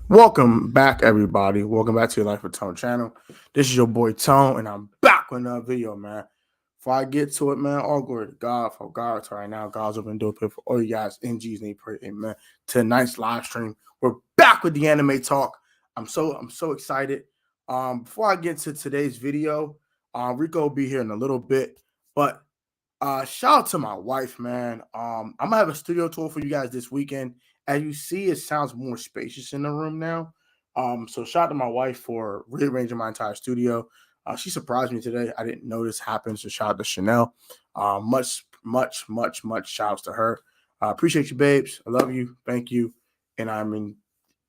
Welcome back, everybody. Welcome back to your Life with Tone channel. This is your boy Tone, and I'm back with another video, man. Before I get to it, man, all glory to God for God's right now. God's open door for all you guys in Jesus' name. Pray, amen. Tonight's live stream, we're back with the anime talk. I'm so excited. Before I get to today's video, Rico will be here in a little bit, but shout out to my wife, man. I'm gonna have a studio tour for you guys this weekend. As you see, it sounds more spacious in the room now. So shout out to my wife for rearranging my entire studio. She surprised me today. I didn't know this happened. So shout out to Chanel. Much shouts to her. Appreciate you, babes. I love you. Thank you. And I'm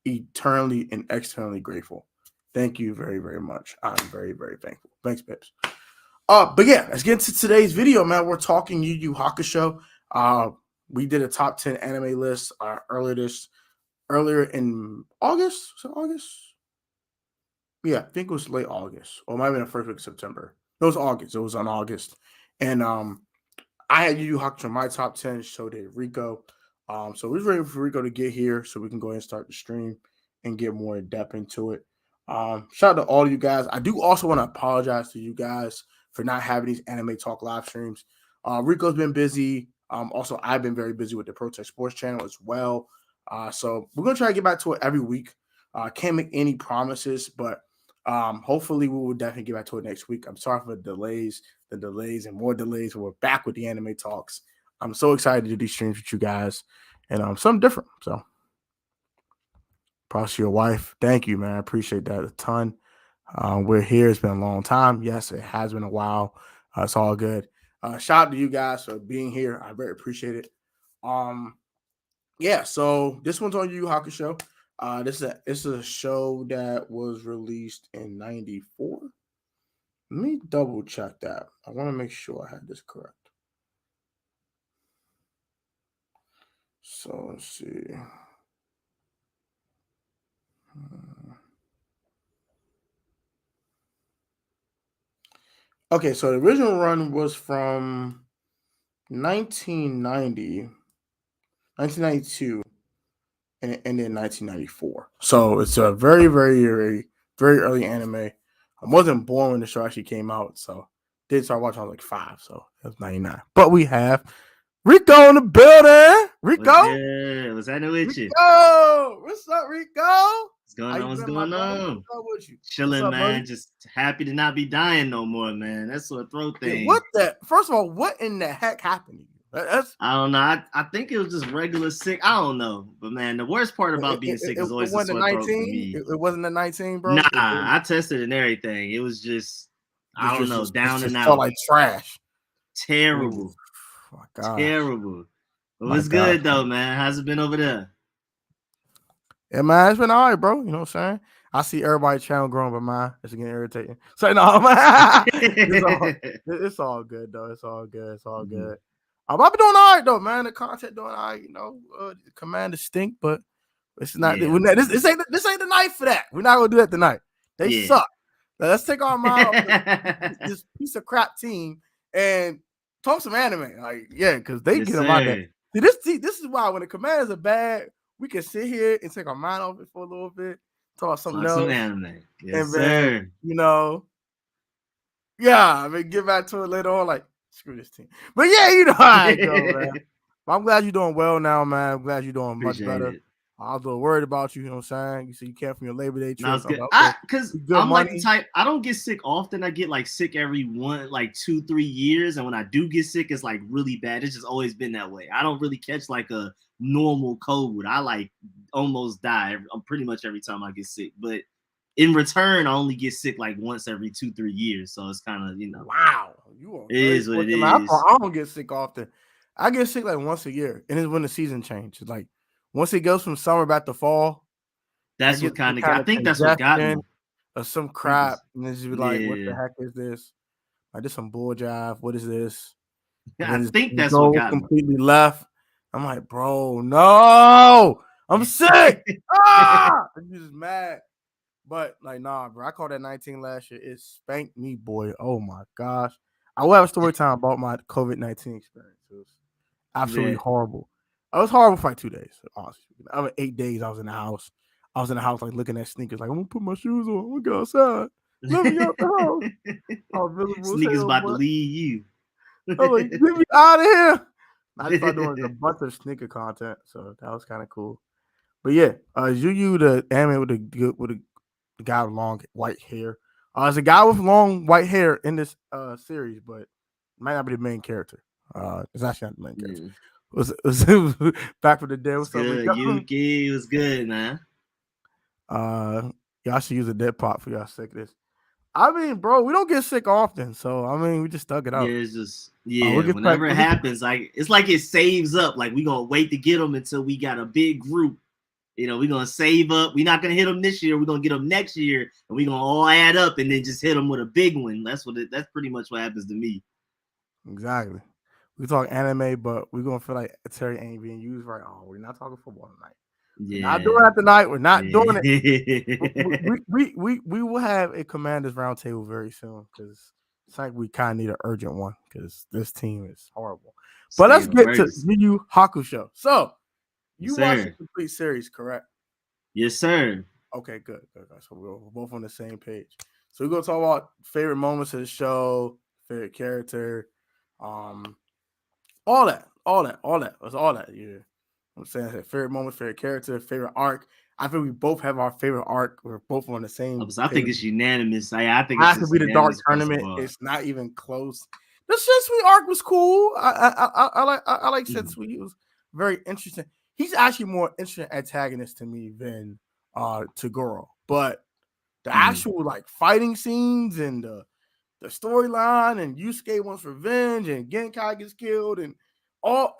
eternally and externally grateful. Thank you very, very much. I'm very, very thankful. Thanks, babes. But yeah, let's get into today's video, man. We're talking Yu Yu Hakusho. We did a top 10 anime list earlier in August. Was it August? Yeah, I think it was late August, or it might have been the first week of September. It was August. It was on August, and I had Yu Yu Hakusho in my top 10. So did Rico. So we're waiting for Rico to get here so we can go ahead and start the stream and get more in depth into it. Shout out to all of you guys. I do also want to apologize to you guys for not having these anime talk live streams. Rico's been busy. Also, I've been very busy with the Protect Sports channel as well. So we're gonna try to get back to it every week. Can't make any promises, but hopefully we will definitely get back to it next week. I'm sorry for the delays and more delays. We're back with the anime talks. I'm so excited to do these streams with you guys, and something different. So, props to your wife. Thank you, man. I appreciate that a ton. We're here. It's been a long time. Yes, it has been a while. It's all good. Shout out to you guys for being here. I very appreciate it. Yeah. So this one's on Yu Yu Hakusho. This is a show that was released in '94. Let me double check that. I want to make sure I had this correct. So let's see. Okay, so the original run was from 1990, 1992, and it ended in 1994. So it's a very, very, very, very early anime. I wasn't born when the show actually came out, so did start watching. I was like 5, so it was 99. But we have Rico in the building. Rico, What's happening with you? Rico, what's up, Rico? What's going How on? you What's been, my going brother? on? What's up with you? What's Chilling, up, man. buddy? Just happy to not be dying no more, man. That's sort of throat Yeah, thing. what the? First of all, what in the heck happened to you? That's I don't know. I think it was just regular sick. I don't know. But man, the worst part about being sick is it always the wasn't a sore throat for 19. me. It wasn't a 19, Nah, bro. I tested and everything. It was just, I don't know, down and Just felt out. like trash. Ooh, Terrible. my gosh, Terrible. But my what's gosh. good though, man? How's it been over there? Yeah, man, it's been all right, bro. You know what I'm saying? I see everybody's channel growing, but mine it's getting irritating. So no, man, it's all good though. It's all good. It's all Mhm. good. I've been doing all right though, man. The content doing all right. You know, commanders stink, but it's not. Yeah. This ain't the night for that. We're not gonna do that tonight. They Yeah. suck. Now, let's take our mind off this piece of crap team and talk some anime. Like, yeah, because they Yes, get them out there. sir. This is why when the commanders are bad, we can sit here and take our mind off it for a little bit, talk about something Talk some else, anime. Yes, and then sir. I mean, get back to it later on. Like, screw this team. But yeah, you know how I go, man. But I'm glad you're doing well now, man. I'm glad you're doing much Appreciate better. it. I was a little worried about you. You know what I'm saying? You said you came from your Labor Day No, trip. it's I'm good. like, okay, Cause good I'm like the money. type I don't get sick often. I get like sick every 2-3 years, and when I do get sick, it's like really bad. It's just always been that way. I don't really catch like a normal cold. I like almost die pretty much every time I get sick. But in return, I only get sick like once every 2-3 years. So it's kind of Wow, you are it very is what it fortunate. Man, is. I don't get sick often. I get sick like once a year, and it's when the season changes. Like once it goes from summer back to fall, I That's get what some kind of kind I of think that's what got congestion me. or some I think crap, it's and it's just be like, what the yeah. heck is this? Like this some bull jive. What is this? And I then think it that's what goes got me. completely left. I'm like, bro, no, I'm sick. I'm just mad. But like, nah, bro. I called that 19 last year. It spanked me, boy. Oh my gosh. I will have a story time about my COVID-19 experience. It was absolutely Yeah. horrible. It was horrible for like 2 days. Honestly, I was 8 days. I was in the house. I was in the house like looking at sneakers, like I'm gonna put my shoes on, I'm gonna go outside. Let me out the house. I was visible as Niggas hell, about to boy. leave you. I was like, get me out of here. I just started doing a bunch of sneaker content, so that was kind of cool. But yeah, Yu the anime with the guy with long white hair. There's a guy with long white hair in this series, but might not be the main character. It's actually not the main character. Mm. It was back for the day. It's What's up, good. Miguel? Yuki was good, man. Y'all should use a dead pot for y'all sickness. I mean, bro, we don't get sick often, so I mean, we just stuck it Yeah, out. it's just We yeah. get like Whenever it we get happens, like it's like it saves up. Like we gonna wait to get them until we got a big group. We're gonna save up. We're not gonna hit them this year. We're gonna get them next year, and we're gonna all add up and then just hit them with a big one. That's pretty much what happens to me. exactly. We talk anime, but we're gonna feel like Terry ain't being used right. Oh, we're not talking football tonight. We're not doing Yeah. that tonight. We're not doing it. Yeah. We will have a commanders roundtable very soon because it's like we kind of need an urgent one because this team is horrible. But State let's of get to emergency. Yu HAKUSHO. So Yes, you watched the sir. complete series, correct? Yes, sir. Okay, good. So we're both on the same page. So we're gonna talk about favorite moments of the show, favorite character, um, all that. It's all that. Yeah, I'm saying favorite moments, favorite character, favorite arc. I think we both have our favorite arc. We're both on the same So I think page. it's unanimous. I think it's Has to just be the dark unanimous across the tournament. board. It's not even close. The Sensui arc was cool. I like Mhm. Sensui. He was very interesting. He's actually more interesting antagonist to me than Tagoro. But the Mhm. actual like fighting scenes and the storyline and Yusuke wants revenge and Genkai gets killed and all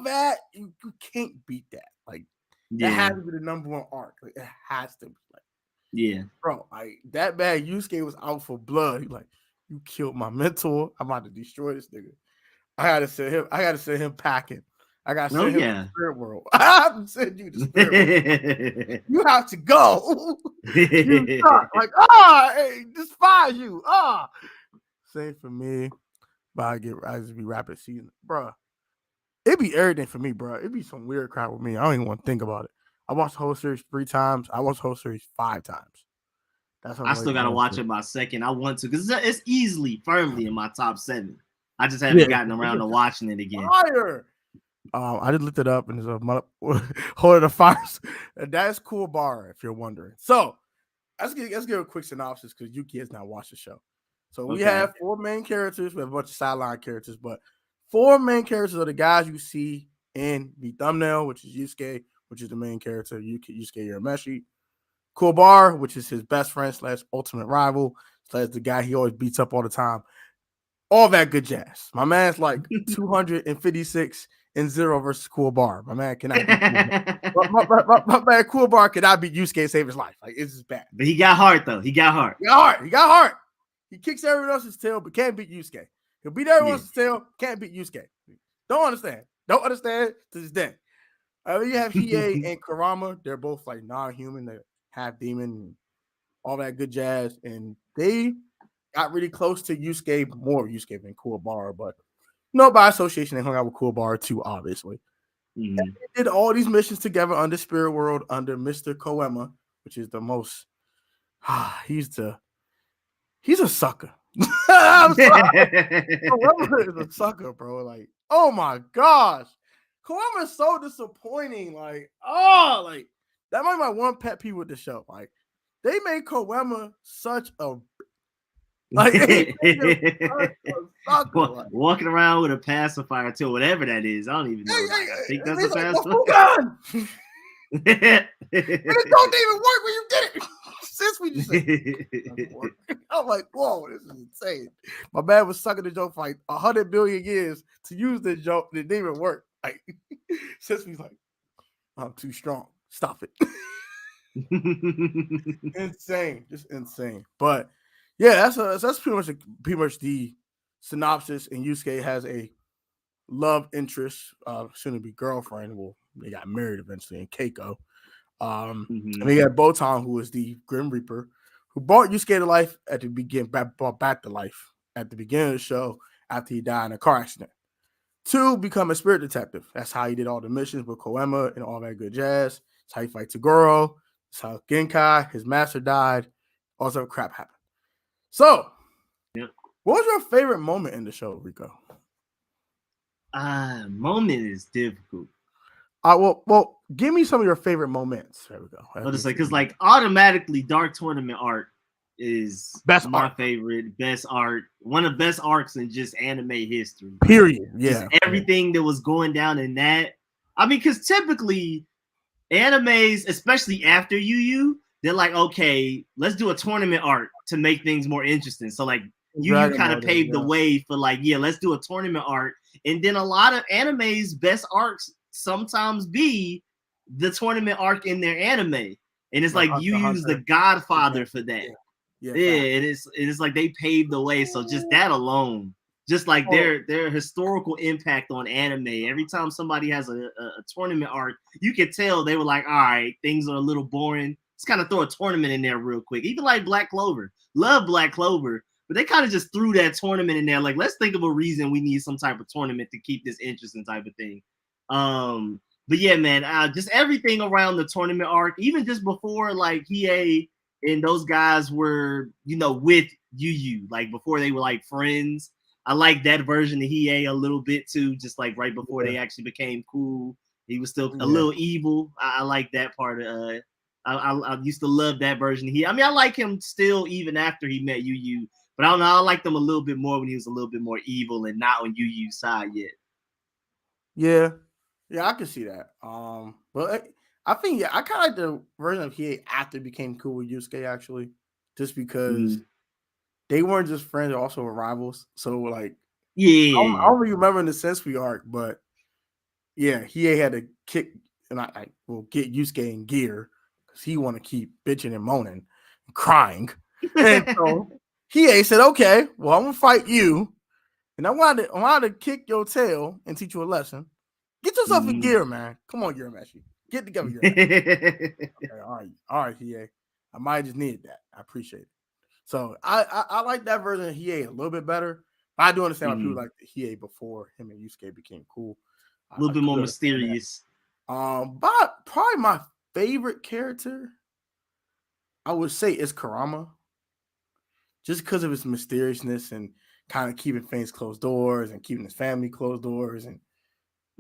that you can't beat that. Like that has Yeah. to be the number one arc. Like, it has to be. Like, Yeah. bro, like that bad Yusuke was out for blood. He like, you killed my mentor. I'm about to destroy this nigga. I gotta send him packing. I gotta Oh send him to the yeah. spirit world. I have to send you to the spirit world. You have to go. You suck. Like, hey, despise you. Same for me. But I just be rapid season. Bruh. It be everything for me, bro. It be some weird crap with me. I don't even want to think about it. I watched the whole series 3 times. I watched the whole series 5 times. That's how I I like still the gotta whole watch series. it my second. I want to because it's easily, firmly in my top 7. I just Yeah, haven't gotten around to watching it again. fire. I just looked it up and there's a hold of the fires. That's cool bar if you're wondering. So let's give a quick synopsis because Yuki has not watched the show. So we Okay. have 4 main characters. We have a bunch of sideline characters, but 4 main characters are the guys you see in the thumbnail, which is Yusuke, which is the main character, Yusuke Urameshi. Kuwabara, which is his best friend / ultimate rival / the guy he always beats up all the time. All that good jazz. My man's like 256-0 versus Kuwabara. My man cannot beat Kuwabara. My man Kuwabara cannot beat Yusuke and save his life. Like, it's just bad. But he got heart though. He got heart. He got heart. He got heart. He kicks everyone else's tail, but can't beat Yusuke. He'll beat everyone Yeah. else's tail, can't beat Yusuke. Don't understand. Don't understand to this day. You have Hiei and Kurama. They're both like non-human. They're half demon and all that good jazz. And they got really close to Yusuke, more Yusuke than Kuwabara, but by association, they hung out with Kuwabara too, obviously. Mm-hmm. They did all these missions together under Spirit World under Mr. Koema, which is the most he's a sucker. I'm sorry. Koema is a sucker, bro. Like, oh my gosh. Koema is so disappointing. Like, like that might be my one pet peeve with the show. Like, they made Koema such a like they made him such a sucker. Like, Walking around with a pacifier too, whatever that is. I don't even know. Like, I think that's a he's like, pacifier. gun! And it don't even work when you get it. Since we just said I'm like, whoa, this is insane. My man was sucking the joke for like 100 billion years to use this joke. It didn't even work. Like, since we's like, I'm too strong. Stop it. Insane, just insane. But yeah, that's pretty much the synopsis. And Yusuke has a love interest, soon to be girlfriend. Well, they got married eventually in Keiko. And we got Botan, who is the Grim Reaper, who brought Yusuke to life at the beginning, brought back to life at the beginning of the show after he died in a car accident. To become a spirit detective. That's how he did all the missions with Koema and all that good jazz. That's how he fight Tagoro. So Genkai, his master died. Also, crap happened. So, Yep. what was your favorite moment in the show, Rico? Moment is difficult. Well, give me some of your favorite moments. There we go. I'll just say because like automatically Dark Tournament art is Best my art. favorite, best art, one of the best arcs in just anime history. Period. Just Yeah. everything that was going down in that. I mean, because typically animes, especially after Yu, they're like, okay, let's do a tournament arc to make things more interesting. So like Yu kind of paved the way for like, yeah, let's do a tournament arc. And then a lot of animes' best arcs sometimes be the tournament arc in their anime. And it's like you use the Godfather for that. Yeah, it is like they paved the way. So just that alone, just like their historical impact on anime. Every time somebody has a tournament arc, you can tell they were like, all right, things are a little boring. Let's kind of throw a tournament in there real quick. Even like Black Clover. Love Black Clover. But they kind of just threw that tournament in there. Like, let's think of a reason we need some type of tournament to keep this interesting type of thing. But yeah, man, just everything around the tournament arc, even just before like Hiei and those guys were, with Yu, like before they were like friends. I like that version of Hiei a little bit too, just like right before they actually became cool. He was still a little evil. I like that part of I used to love that version of Hiei. I mean, I like him still even after he met Yu. But I don't know. I liked him a little bit more when he was a little bit more evil and not on Yu's side yet. Yeah, I can see that. But I think I kind of like the version of Hiei after became cool with Yusuke actually, just because they weren't just friends; they're also rivals. So like, I don't really remember in the Sensui arc, but yeah, Hiei had to kick and I will get Yusuke in gear because he want to keep bitching and moaning and crying, and so Hiei said, "Okay, well I'm gonna fight you." And I wanted to kick your tail and teach you a lesson. Get yourself in gear, man. Come on, Urameshi. Get together, Urameshi. Okay, all right, Hiei. I might have just needed that. I appreciate it. So I like that version of Hiei a little bit better. But I do understand why people like the Hiei before him and Yusuke became cool. A little bit more mysterious. But probably my favorite character, I would say, is Kurama. Just because of his mysteriousness and kind of keeping things closed doors and keeping his family closed doors and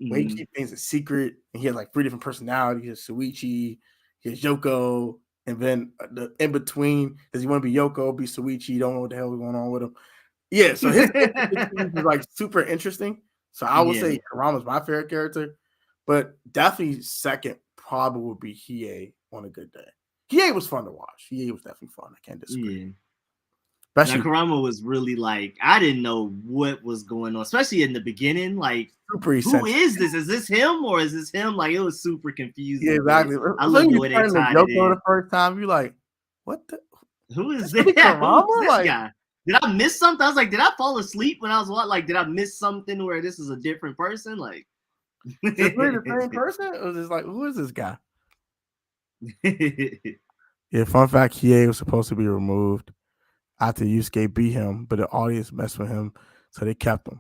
way he keep things a secret. And he has like 3 different personalities. He has Suichi, he has Yoko, and then the in between, does he want to be Yoko, be Suichi? Don't know what the hell is going on with him. Yeah, so his is like super interesting. So I would say Kurama's my favorite character, but definitely second probably would be Hiei on a good day. Hiei was fun to watch. Hiei was definitely fun. I can't disagree. Yeah. Now, Kurama was really like, I didn't know what was going on, especially in the beginning. Like, who is this? Is this him or is this him? Like, it was super confusing. Yeah, exactly. I love the way they tied it in. The first time, you're like, what the? Who is this? Who's this guy? Did I miss something? I was like, did I fall asleep when I was watching? Like, did I miss something where this is a different person? Like, is it really the same person? Or was it like, who is this guy? Yeah, fun fact, Hiei was supposed to be removed after Yusuke beat him, but the audience messed with him, so they kept him.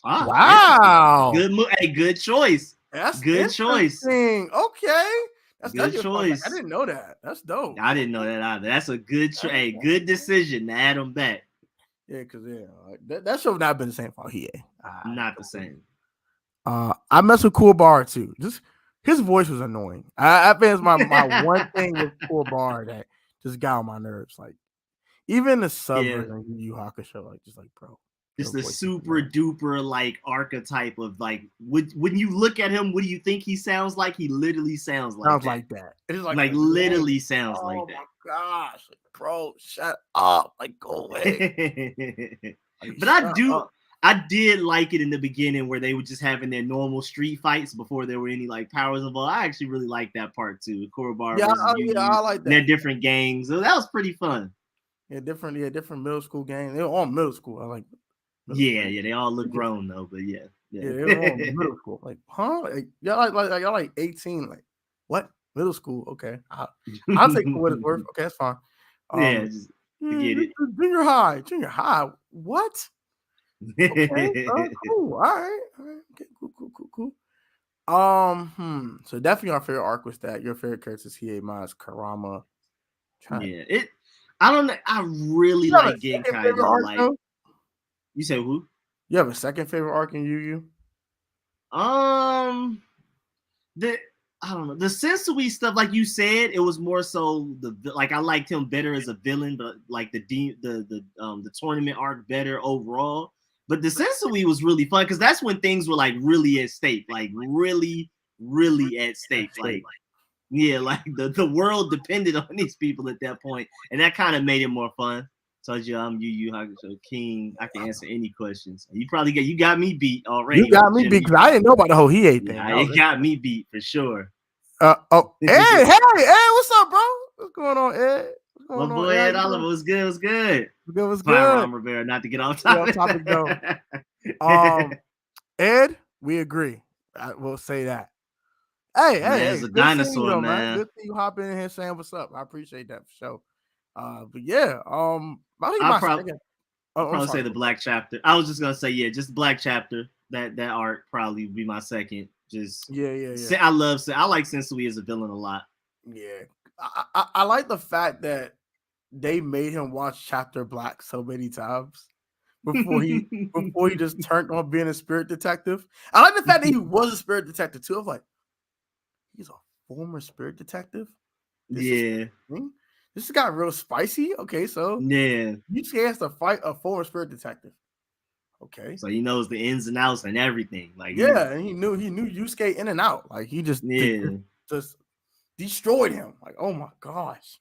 Wow. Good move. Hey, good choice. That's good choice. Okay. That's good choice. I didn't know that. That's dope. I didn't know that either. That's a good Hey, good decision to add him back. Yeah, because that should have not been the same for Hiei. Not the same. I mess with Cool Bar too. Just his voice was annoying. I think it's my one thing with Cool Bar that just got on my nerves. Like even the sub version of YU HAKUSHO, like just like bro. Just the super duper like archetype of like when you look at him, what do you think he sounds like? He literally sounds like that. It's like literally sounds like that. Oh my gosh, like, bro, shut up! Like go away. But I did like it in the beginning where they were just having their normal street fights before there were any like powers involved. I actually really liked that part too. Korobar I like that. They're different gangs, so that was pretty fun. Yeah, different middle school gangs. They were all middle school. I like. Yeah, they all look grown though, but yeah, they're all middle school. Like, huh? Like, y'all like 18. Like, what? Middle school? Okay, I'll take for what it's worth. Okay, that's fine. Just forget it. Junior high. What? Okay, cool. All right. Okay, cool. So definitely our favorite arc was that. Your favorite character is Hiei, mine is Karama. Yeah, I don't know. I really You have a like second favorite Genkaido. arc Like though? you say, who? You have a second favorite arc in Yu Yu? The I don't know the Sensui stuff. Like you said, it was more so I liked him better as a villain, but like the tournament arc better overall. But the Sensui was really fun because that's when things were like really at stake, like really, really at stake. Like yeah, like the world depended on these people at that point, and that kind of made it more fun. Told you I'm Yu Hakusho King. I can answer any questions. You got me beat You already with got the me Jimmy. because I didn't know about the whole Hiei thing. Yeah, it got me beat for sure. Hey, what's up, bro? What's going on, Ed? What's My going on, boy Ed? Ed Oliver was good. Was good. Was Fine, good. Ron Rivera. Not to get off Yeah, topic. though. Ed, we agree. I will say that. Hey, It's a dinosaur, you, man. Good thing you hop in here saying what's up. I appreciate that for sure. But yeah, I'll probably say the Black Chapter. I was just gonna say, yeah, just Black Chapter. That arc probably would be my second. Just yeah. I like Sensui as a villain a lot. Yeah, I like the fact that they made him watch Chapter Black so many times before he just turned on being a spirit detective. I like the fact that he was a spirit detective too. I was like, he's a former spirit detective. This got real spicy. Okay, so yeah, Yusuke has to fight a former spirit detective. Okay, so he knows the ins and outs and everything. Like and he knew Yusuke in and out. Like he just destroyed him. Like, oh my gosh.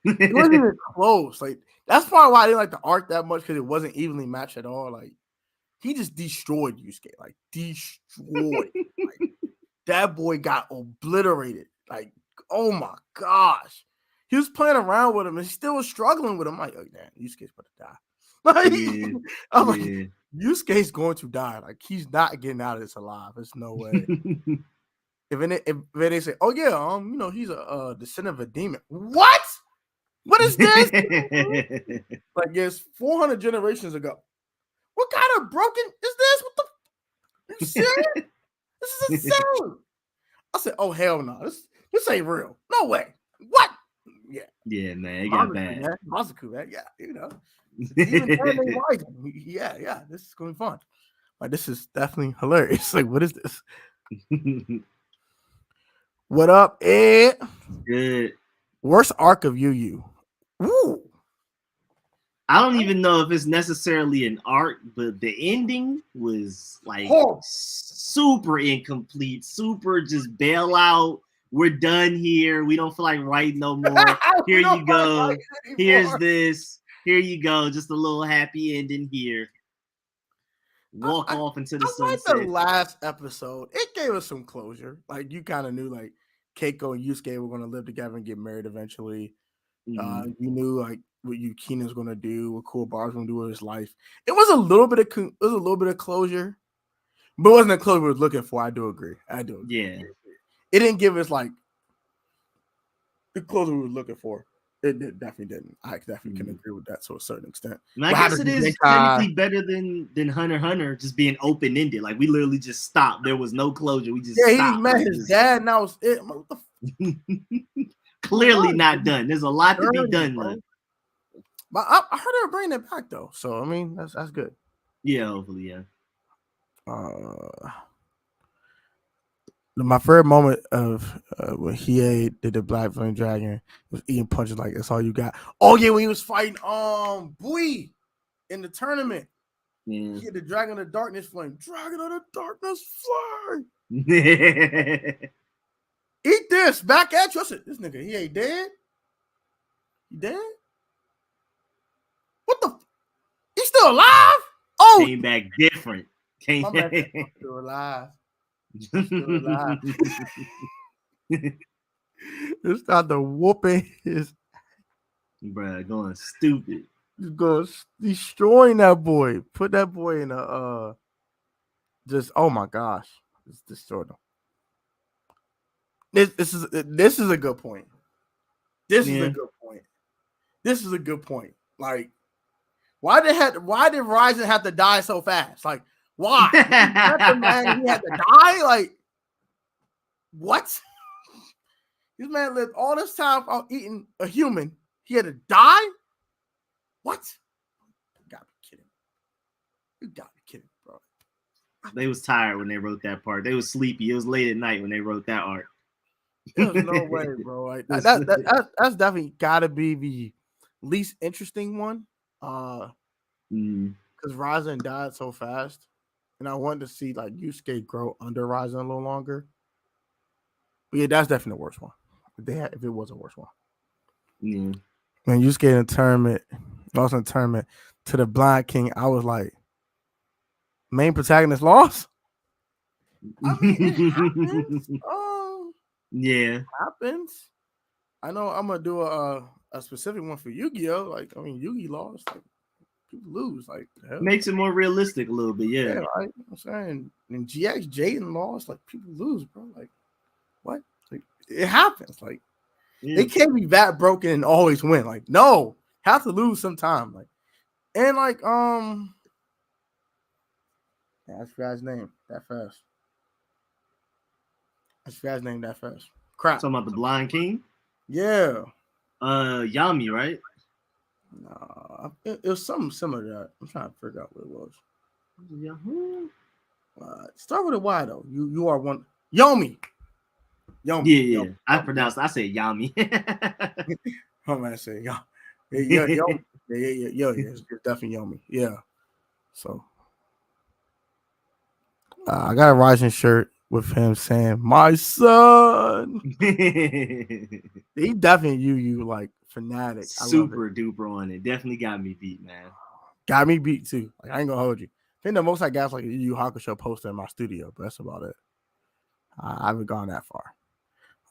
It wasn't even close. Like that's probably why I didn't like the arc that much because it wasn't evenly matched at all. Like he just destroyed Yusuke. Like destroyed. Like that boy got obliterated. Like oh my gosh, he was playing around with him and he still was struggling with him. Like oh damn, Yusuke's about to die. Like I was like Yusuke's going to die. Like he's not getting out of this alive. There's no way. If they say, oh yeah, he's a descendant of a demon. What? What is this? Like yes, 400 generations ago. What kind of broken is this? What the? Are you serious? This is insane. I said, oh hell no, this ain't real. No way. What? Yeah. Yeah, man, it got bad. Masaku, man. Yeah, even yeah, this is going to be fun. Like this is definitely hilarious. Like, what is this? What up, Ed? Good. Worst arc of Yu Yu. Woo. I don't even know if it's necessarily an arc, but the ending was like super incomplete, super just bail out. We're done here. We don't feel like writing no more. Here you go. Here's this. Here you go. Just a little happy ending here. Walk off into the sunset. Like the last episode, it gave us some closure. Like you kind of knew like Keiko and Yusuke were going to live together and get married eventually. You knew like what Yukina's going to do, what Kuwabara's going to do with his life. It was a little bit of closure, but it wasn't the closure we were looking for. I do agree. Yeah, it didn't give us like the closure we were looking for. It definitely didn't. I definitely can agree with that to a certain extent. And I guess it is technically better than Hunter x Hunter just being open ended. Like we literally just stopped. There was no closure. We just stopped. He met his dad. Now it's it. Clearly not done. There's a lot to be done left. But I heard they were bringing it back though. So I mean that's good. Yeah, hopefully, yeah. My favorite moment of when Hiei did the Black Flame Dragon was eating punches like that's all you got. Oh yeah, when he was fighting Bui in the tournament. Yeah. He had the Dragon of Darkness flame. Dragon of the Darkness flame. Eat this back at you. I said, this nigga, he ain't dead. He dead? What the? He's still alive? Oh, came back different. My man still alive. Still alive. It's not the whooping his. Bruh, going stupid. He's going destroying that boy. Put that boy in a just oh my gosh. Just destroyed him. This is a good point. This is a good point. Like, why did Ryzen have to die so fast? Like, why? He had to die? Like, What? This man lived all this time without eating a human. He had to die? What? You gotta be kidding. You gotta be kidding, bro. They was tired when they wrote that part. They was sleepy. It was late at night when they wrote that arc. There's no way, bro. Like that's definitely gotta be the least interesting one. Because Ryzen died so fast. And I wanted to see like Yusuke grow under Ryzen a little longer. But yeah, that's definitely the worst one. If it was a worst one. Yeah. When Yusuke in a tournament, lost in a tournament to the Blind King, I was like, main protagonist lost? I mean, it happens. Yeah. It happens. I know I'm gonna do a specific one for Yu-Gi-Oh! Like, I mean, Yugi lost. Like, people lose. Like, hell. Makes it more realistic a little bit, yeah. Yeah, right. I'm saying, and GX Jaden lost. Like, people lose, bro. Like, what? Like, it happens. Like, they can't be that broken and always win. Like, no, have to lose sometime. Like, and like, yeah, that's guy's name that fast. That's guy's name that fast. Crap. Talking about the Blind King? Yeah. Yami, right? Nah, it was something similar to that. I'm trying to figure out what it was. Start with a Y though. You are one. Yomi. Yeah. Yomi. I said Yami. I'm gonna say Yomi. Yeah, it's definitely Yomi. Yeah. So I got a Rising shirt with him saying, "My son." He definitely you like fanatic. Super duper on it. Definitely got me beat, man. Got me beat too. Like, I ain't gonna hold you. I think the most I got is like a YU HAKUSHO poster in my studio, but that's about it. I haven't gone that far.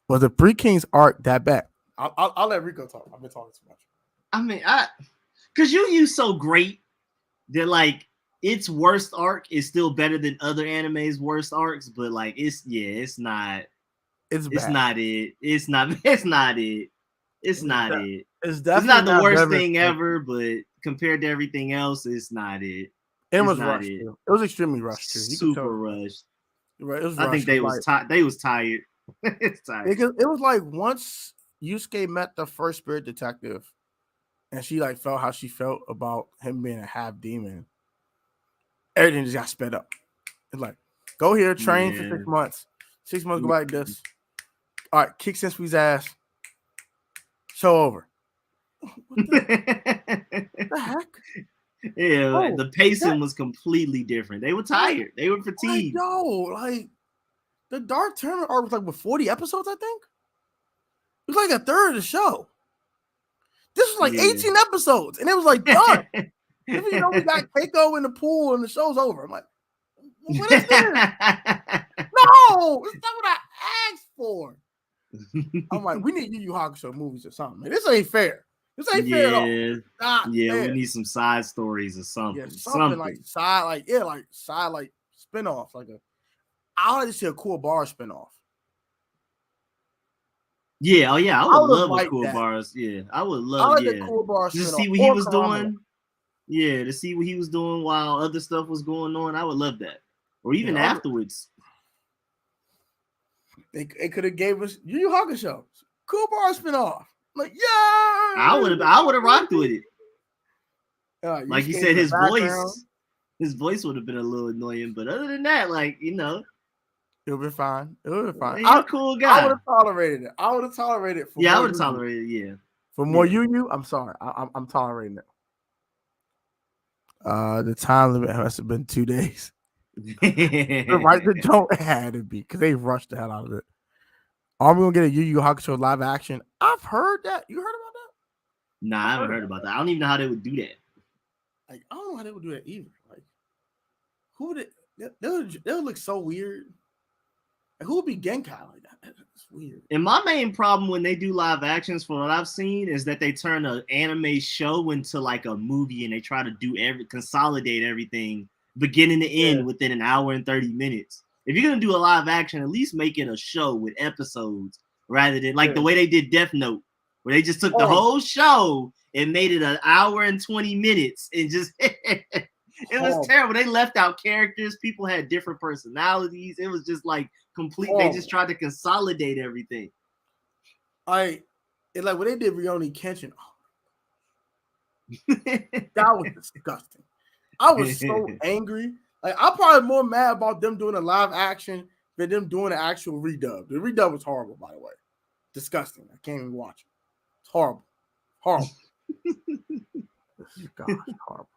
Was the Three Kings arc that bad? I'll let Rico talk. I've been talking too much. I mean, because YU's so great that like its worst arc is still better than other anime's worst arcs, but like it's not. It's not it. It's not it. It's not it. It's not the worst thing ever, but compared to everything else, it's not it. It was rushed. It was extremely rushed too. Super rushed. Right, it was I rushed. think they was tired. It's tired. It was like once Yusuke met the first spirit detective, and she like felt how she felt about him being a half demon. Everything just got sped up. It's like, go here, train for 6 months. 6 months go like this. All right, kick Sensei's ass. Show over. What the heck? Yeah, the pacing was completely different. They were tired. They were fatigued. No, like the Dark Tournament arc was like with 40 episodes, I think. It was like a third of the show. This was like 18 episodes, and it was like done. You know, we got Keiko in the pool, and the show's over. I'm like, what is this? No, it's not what I asked for. I'm like, we need Yu Hakusho movies or something. Man, this ain't fair. This ain't fair at all. Fair. We need some side stories or something. Yeah, something like side spinoffs. I like to see a Cool Bar spinoff. Yeah, I would love a Cool Bars. Yeah, I would love. The Cool Bar to see what he was doing. Yeah, to see what he was doing while other stuff was going on. I would love that, or even afterwards. They could have gave us Yu Yu Hakusho Cool Bar spinoff. Like, yeah, I would have rocked with it. Like you said, his voice would have been a little annoying, but other than that, like, you know, it would be fine. It would be fine. He's a cool guy. I would have tolerated it. I would have tolerated it. I would have tolerated it. Yeah, for more Yu, I'm sorry. I'm tolerating it. The time limit has been 2 days. The joke had to be because they rushed the hell out of it. Are we gonna get a Yu Yu Hakusho live action? I've heard that. You heard about that? Nah, I haven't heard about that. I don't even know how they would do that. Like, I don't know how they would do that either. Like, who would it? They'll look so weird. Like, who would be Genkai like that? It's weird. And my main problem when they do live actions, from what I've seen, is that they turn an anime show into like a movie, and they try to consolidate everything beginning to end within an hour and 30 minutes. If you're gonna do a live action, at least make it a show with episodes rather than like the way they did Death Note, where they just took the whole show and made it an hour and 20 minutes and just It was terrible. They left out characters. People had different personalities. It was just like complete. They just tried to consolidate everything. Like when they did Rurouni Kenshin, that was disgusting. I was so angry. Like, I'm probably more mad about them doing a live action than them doing an actual redub. The redub was horrible, by the way. Disgusting. I can't even watch it. It's horrible. Horrible. Gosh, horrible.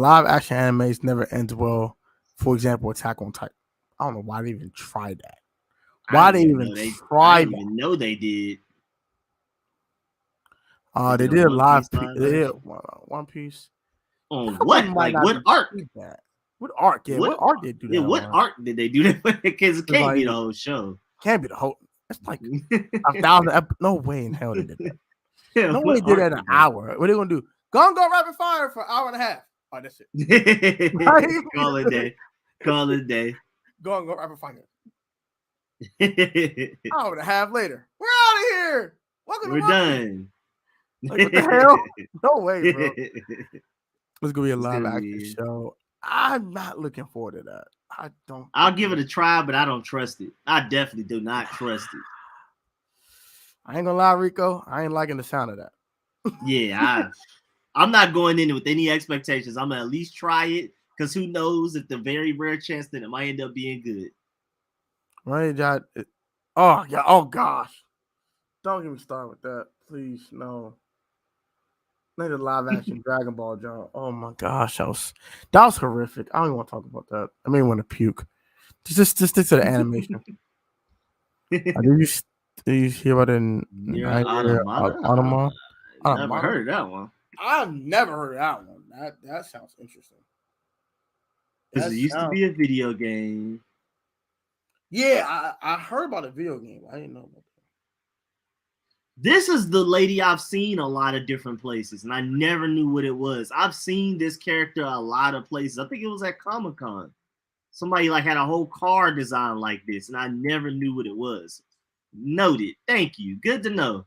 Live action animes never ends well. For example, Attack on Titan. I don't know why they even tried that. Why they even tried? I didn't even know they did. They did a live. They did One Piece. On what? Like what arc? What arc? Yeah, what arc did they do that? Yeah, what arc did they do that? Because it can't be the whole show. Can't be the whole. It's like 1,000. No way in hell they did that. No way they did that in an hour. What are they gonna do? Go rapid fire for an hour and a half. Oh, that's it. Call it a day. Call it a day. Go rapid fire. Hour and a half later, we're out of here. We're done. Like, what the hell? No way, bro. It's gonna be a live action show. I'm not looking forward to that. I don't. I'll give it a try, but I don't trust it. I definitely do not trust it. I ain't gonna lie, Rico. I ain't liking the sound of that. Yeah, I'm not going in with any expectations. I'm gonna at least try it, because who knows, if the very rare chance that it might end up being good. Right, John. Oh yeah. Oh gosh. Don't get me started with that, please. No. Like the live action Dragon Ball, John. Oh my gosh, that was horrific. I don't even want to talk about that. I mean, want to puke. Just stick to the animation. Did you hear about it? Automata? I never heard of that one. I've never heard of that one. That sounds interesting. Because it used to be a video game. Yeah, I heard about a video game. I didn't know about that. This is the lady I've seen a lot of different places, and I never knew what it was. I've seen this character a lot of places. I think it was at Comic-Con. Somebody like had a whole car design like this, and I never knew what it was. Noted. Thank you. Good to know.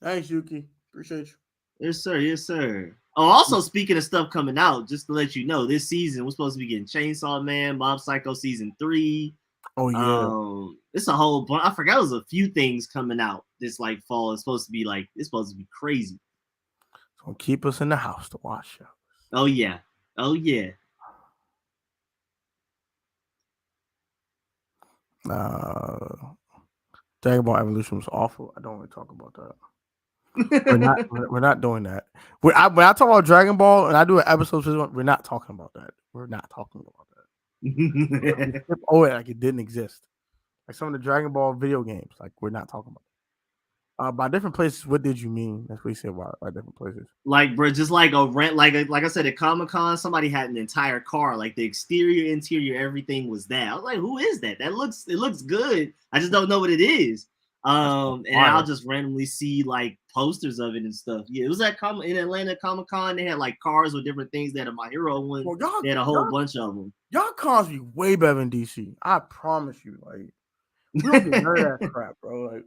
Thanks, Yuki. Appreciate you. Yes, sir. Yes, sir. Oh, also speaking of stuff coming out, just to let you know, this season we're supposed to be getting Chainsaw Man, Mob Psycho season 3. Oh yeah. It's a whole bunch. I forgot it was a few things coming out this like fall. It's supposed to be crazy. It's gonna keep us in the house to watch shows. Oh yeah. Oh yeah. Dragon Ball Evolution was awful. I don't want to talk about that. We're not doing that. When I talk about Dragon Ball and I do an episode, we're not talking about that. We're not talking about that. Oh, like it didn't exist. Like some of the Dragon Ball video games, like we're not talking about. By different places, what did you mean? That's what you said by different places. Like, bro, just like a rent, like I said at Comic-Con, somebody had an entire car, like the exterior, interior, everything was that. I was like, who is that? It looks good. I just don't know what it is. And I'll just randomly see like posters of it and stuff. Yeah, it was in Atlanta Comic-Con. They had like cars with different things. They had a My Hero one. Well, they had a whole bunch of them. Y'all cons be way better than DC. I promise you. Like, we don't get none of that crap, bro.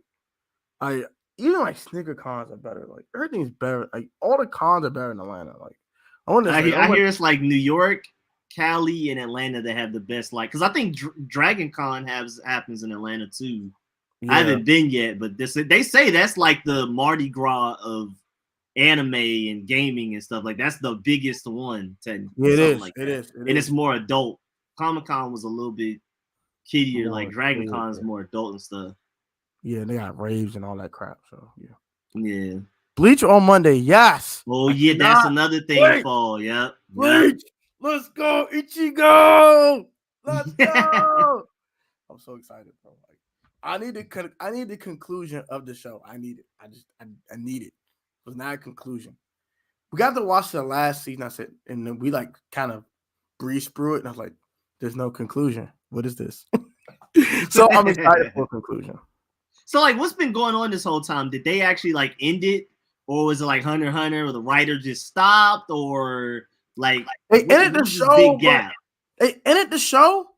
Like, even like sneaker cons are better. Like, everything's better. Like, all the cons are better in Atlanta. Like, I hear it's like New York, Cali, and Atlanta that have the best. Like, because I think Dragon Con happens in Atlanta too. Yeah. I haven't been yet, but they say that's like the Mardi Gras of anime and gaming and stuff. Like, that's the biggest one. It is. Like it is. And it's more adult. Comic-Con was a little bit kiddier. Like Dragon Con is more adult and stuff. Yeah, they got raves and all that crap. So yeah. Bleach on Monday, yes. Oh yeah, that's another thing. Fall, yep. Bleach, let's go, Ichigo. Let's go. I'm so excited, bro. Like, I need the conclusion of the show. I need it. I need it. It was not a conclusion. We got to watch the last season. I said, and then we like kind of breezed through it, and I was like, "There's no conclusion. What is this?" So I'm excited for a conclusion. So like, what's been going on this whole time? Did they actually like end it, or was it like Hunter x Hunter, or the writer just stopped, or like they ended the show? Big gap. They ended the show,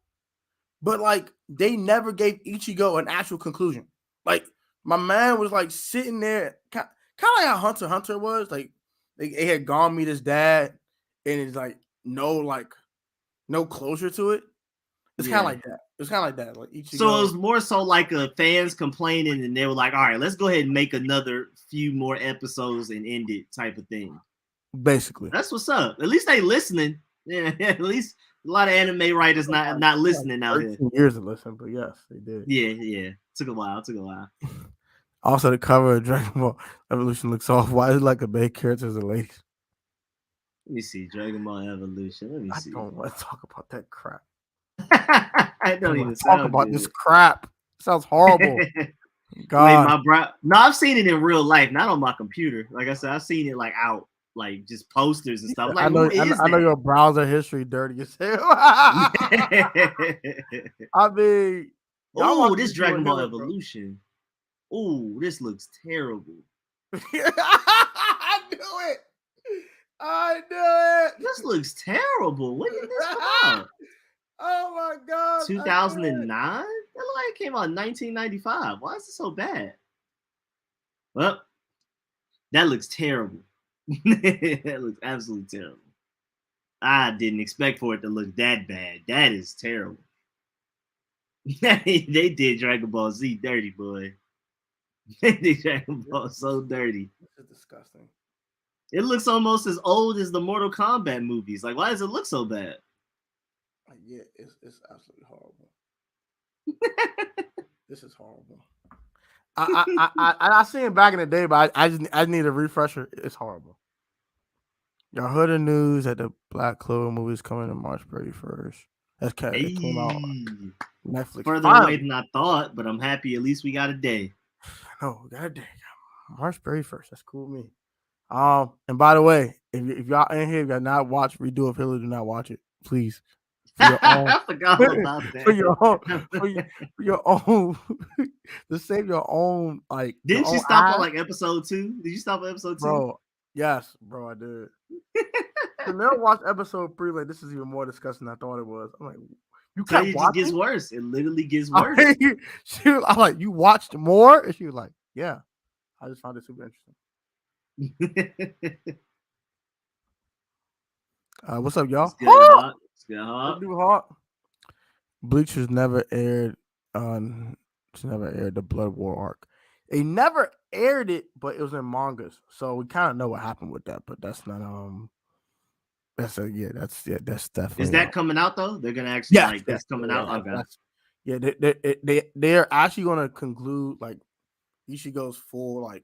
but like they never gave Ichigo an actual conclusion. Like my man was like sitting there, kind of like how Hunter x Hunter was. Like they had gone meet his dad, and it's like no closure to it. It's kind of Yeah. like that. It's kind of like that. Like So it Ichigo. was more so like a fans complaining, and they were like, "All right, let's go ahead and make another few more episodes and end it," type of thing. Basically. That's what's up. At least they listening. Yeah, at least a lot of anime writers not listening out here. 13 years to listen, but yes, they did. Yeah. Took a while. Also, the cover of Dragon Ball Evolution looks off. Why is it like the main characters are ladies? Let me see. Dragon Ball Evolution. Let me I see. don't want to talk about that crap. I don't even talk sound about good. this crap. It sounds horrible. God. Wait, my bro. No, I've seen it in real life, not on my computer. Like I said, I've seen it like out, like just posters and stuff. Like, who is I know that? your browser history dirty as hell. I mean, Oh, this Dragon Ball Evolution. Oh, this looks terrible. I knew it. I knew it. This looks terrible. When did this come out? Oh my god. 2009? That looked like it came out in 1995. Why is it so bad? Well, that looks terrible. That looks absolutely terrible. I didn't expect for it to look that bad. That is terrible. They did Dragon Ball Z dirty, boy. They did Dragon Ball so dirty. This is disgusting. It looks almost as old as the Mortal Kombat movies. Like, why does it look so bad? Yeah, it's absolutely horrible. This is horrible. I seen it back in the day, but I need a refresher. It's horrible. Y'all heard the news that the Black Clover movie is coming in March 31st. It came out on Netflix. Further away than I thought, but I'm happy at least we got a day. No, we got a day. March 31st. That's cool with me. And by the way, if y'all in here, if y'all not watch Redo of Hillary, do not watch it, please. For your own, I forgot about that. for your own, to save your own, like. Didn't you stop on like episode 2? Did you stop at episode 2? Bro, yes, bro, I did. I never watched episode 3. Like, this is even more disgusting than I thought it was. I'm like, you kept it watching? Just gets worse. It literally gets worse. I'm like, you watched more? And she was like, yeah. I just found it super interesting. What's up, y'all? It's good, Hawk. It's good, Hawk. Bleach has never aired the Blood War arc. They never aired it, but it was in mangas, so we kind of know what happened with that. But that's not that's definitely. Is that coming out though? They're gonna actually that's coming out. Okay. They're actually gonna conclude like Ichigo's full like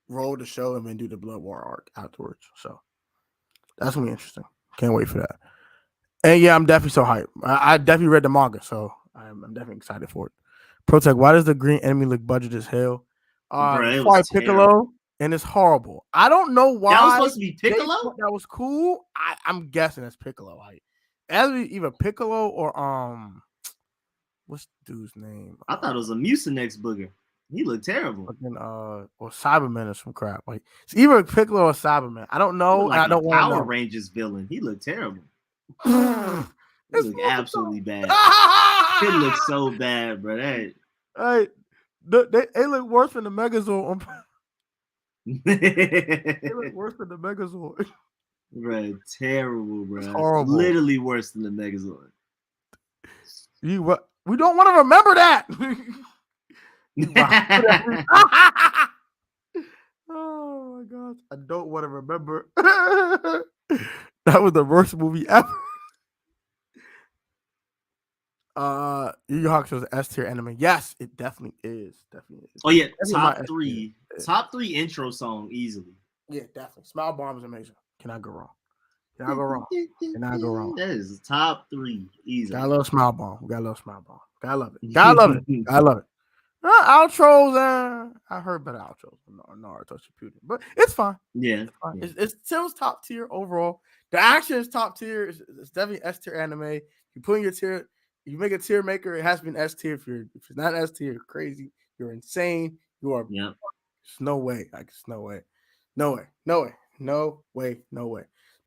roll the show and then do the Blood War arc afterwards. So that's gonna be interesting. Can't wait for that. And yeah, I'm definitely so hyped. I definitely read the manga, so I'm definitely excited for it. Protect, why does the green enemy look budget as hell? Bro, it was Piccolo, and it's horrible. I don't know why. That was supposed to be Piccolo? That was cool. I'm guessing it's Piccolo. Like, either Piccolo or what's the dude's name? I thought it was a Mucinex booger. He looked terrible. Or Cyberman or some crap. Like, it's either Piccolo or Cyberman. I don't know. Like I don't want to know. Power Rangers villain. He looked terrible. It looked absolutely bad. It looks so bad, bro. Hey, they look worse than the Megazord. They look worse than the Megazord. Bro, terrible, bro. It's horrible. Literally worse than the Megazord. We don't want to remember that. Oh my gosh, I don't want to remember. That was the worst movie ever. Yu Yu Hakusho is S tier anime. Yes, it definitely is. Oh yeah, top three intro song easily. Yeah, definitely. Smile Bomb is amazing. Cannot go wrong. Cannot go wrong. That is top 3 easily. Got a little Smile Bomb. Gotta love it. Gotta love it. Outros, I heard better outros than Naruto Shippuden, but it's fine. Yeah, It's still top tier overall. The action is top tier. It's definitely S tier anime. You put in your tier, you make a tier maker. It has to be an S tier. If it's not S tier, you're crazy. You're insane. You are. Yeah. There's no way. Like, it's no way.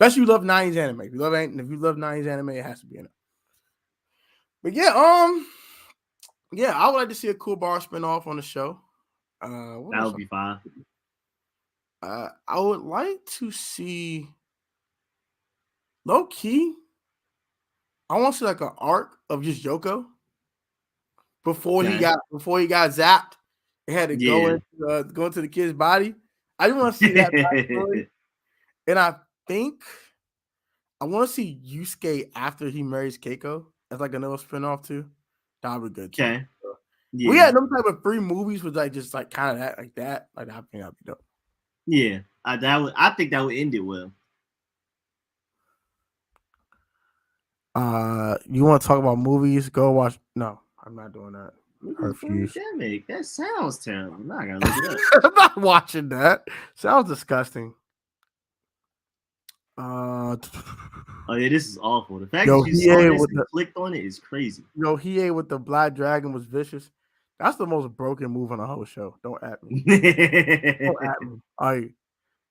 Especially if you love 90s anime. If you love 90s anime, it has to be in it. But yeah, I would like to see a Cool Bar spinoff on the show. That would be fine. I would like to see Low key, I want to see like an arc of just Yoko before Okay. he got zapped. It had to Yeah. go into the kid's body. I just want to see that backstory, and I think I want to see Yusuke after he marries Keiko as like another spinoff too. That would be good too. Okay. We Yeah. had them type of 3 movies with like just like kind of that like that. Like I think that'd be dope. Yeah. I think that would end it well. You want to talk about movies? Go watch. No, I'm not doing that. I Movies refuse. pandemic. That sounds terrible. Now I gotta look it up. I'm not watching that. Sounds disgusting. Oh yeah, this is awful. The fact Yo, that you saw Hiei this with and the clicked on it is crazy. Hiei with the black dragon was vicious. That's the most broken move on the whole show. Don't at me. Don't at me.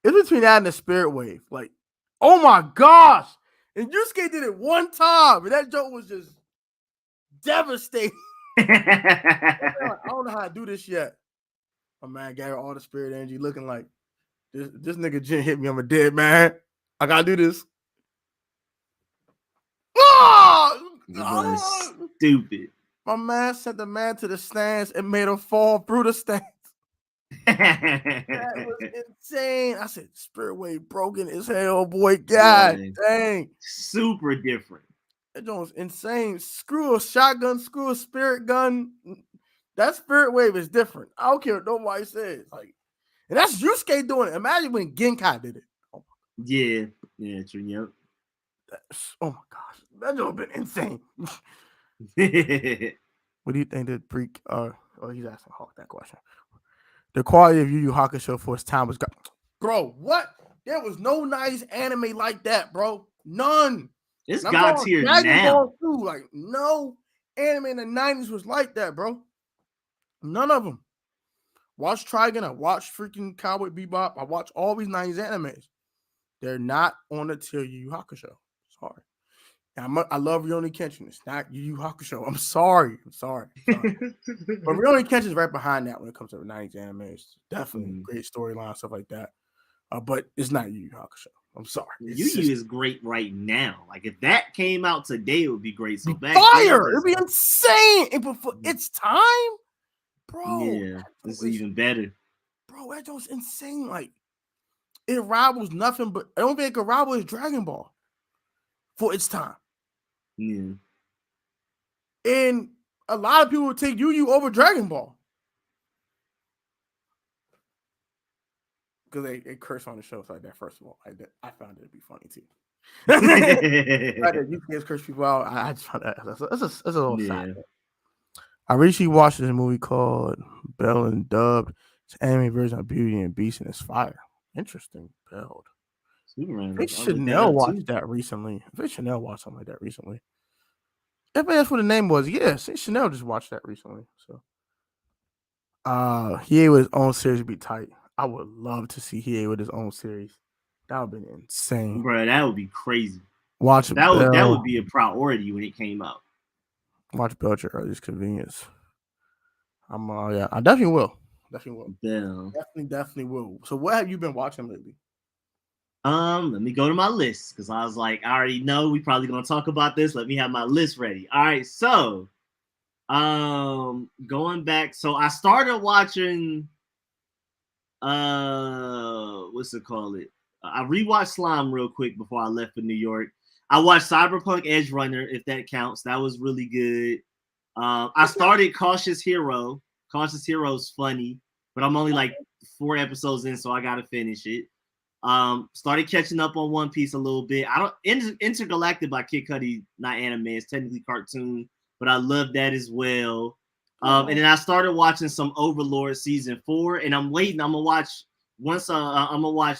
It's between that and the spirit wave. Like, oh my gosh! And Yusuke did it one time, and that joke was just devastating. I don't know how to do this yet. My man gave all the spirit energy, looking like this nigga Jin hit me. I'm a dead man. I gotta do this. Stupid. My man sent the man to the stands and made him fall through the stands. That was insane. I said, Spirit Wave broken as hell, boy. God dang. Super different. That joint was insane. Screw a shotgun, screw a spirit gun. That Spirit Wave is different. I don't care what nobody says. Like, and that's Yusuke doing it. Imagine when Genkai did it. Yeah, true. Yep. Oh my gosh, that joint been insane. What do you think that freak? He's asking Hawk that question. The quality of Yu Yu Hakusho for its time was gone. Bro, what? There was no nice anime like that, bro. None. It's God tier Dragon now. Ball too. Like, no anime in the 90s was like that, bro. None of them. Watch Trigun. I watched freaking Cowboy Bebop. I watch all these 90s animes. They're not on the tier Yu Yu Hakusho. Sorry. I love Rurouni Kenshin. It's not Yu Yu Hakusho. I'm sorry. But Rurouni Kenshin is right behind that when it comes to the 90s animes. Definitely great storyline, stuff like that. But it's not Yu Yu Hakusho. I'm sorry. Yu Yu is great right now. Like if that came out today, it would be great. So back fire! It'd be insane. And before its time, bro. Yeah, this is even better. Bro, that was insane. Like it rivals nothing but I don't think it could rival is Dragon Ball for its time. Yeah. And a lot of people would take Yu Yu over Dragon Ball. Because they curse on the shows like that, first of all. I found it to be funny too. You can curse people out. I just found that that's a little sad. I recently watched this movie called Belle and Dubbed. It's an anime version of Beauty and Beast, and it's fire. Interesting build. I think Chanel watched that recently. I think Chanel watched something like that recently. If that's what the name was, yes, Chanel just watched that recently. So, he with his own series would be tight. I would love to see he with his own series. That would be insane, bro. That would be crazy. Watch that would be a priority when it came out. Watch Bell at your earliest convenience. I definitely will. Definitely will. So, what have you been watching lately? Let me go to my list because I was like, I already know we probably gonna talk about this. Let me have my list ready. All right, so going back, so I started watching what's it called? I rewatched Slime real quick before I left for New York. I watched Cyberpunk Edge Runner, if that counts. That was really good. I started Cautious Hero. Cautious Hero's funny, but I'm only like 4 episodes in, so I gotta finish it. Started catching up on One Piece a little bit. Intergalactic by Kid Cudi, not anime, it's technically cartoon, but I love that as well. And then I started watching some Overlord season 4, and I'm waiting. I'm gonna watch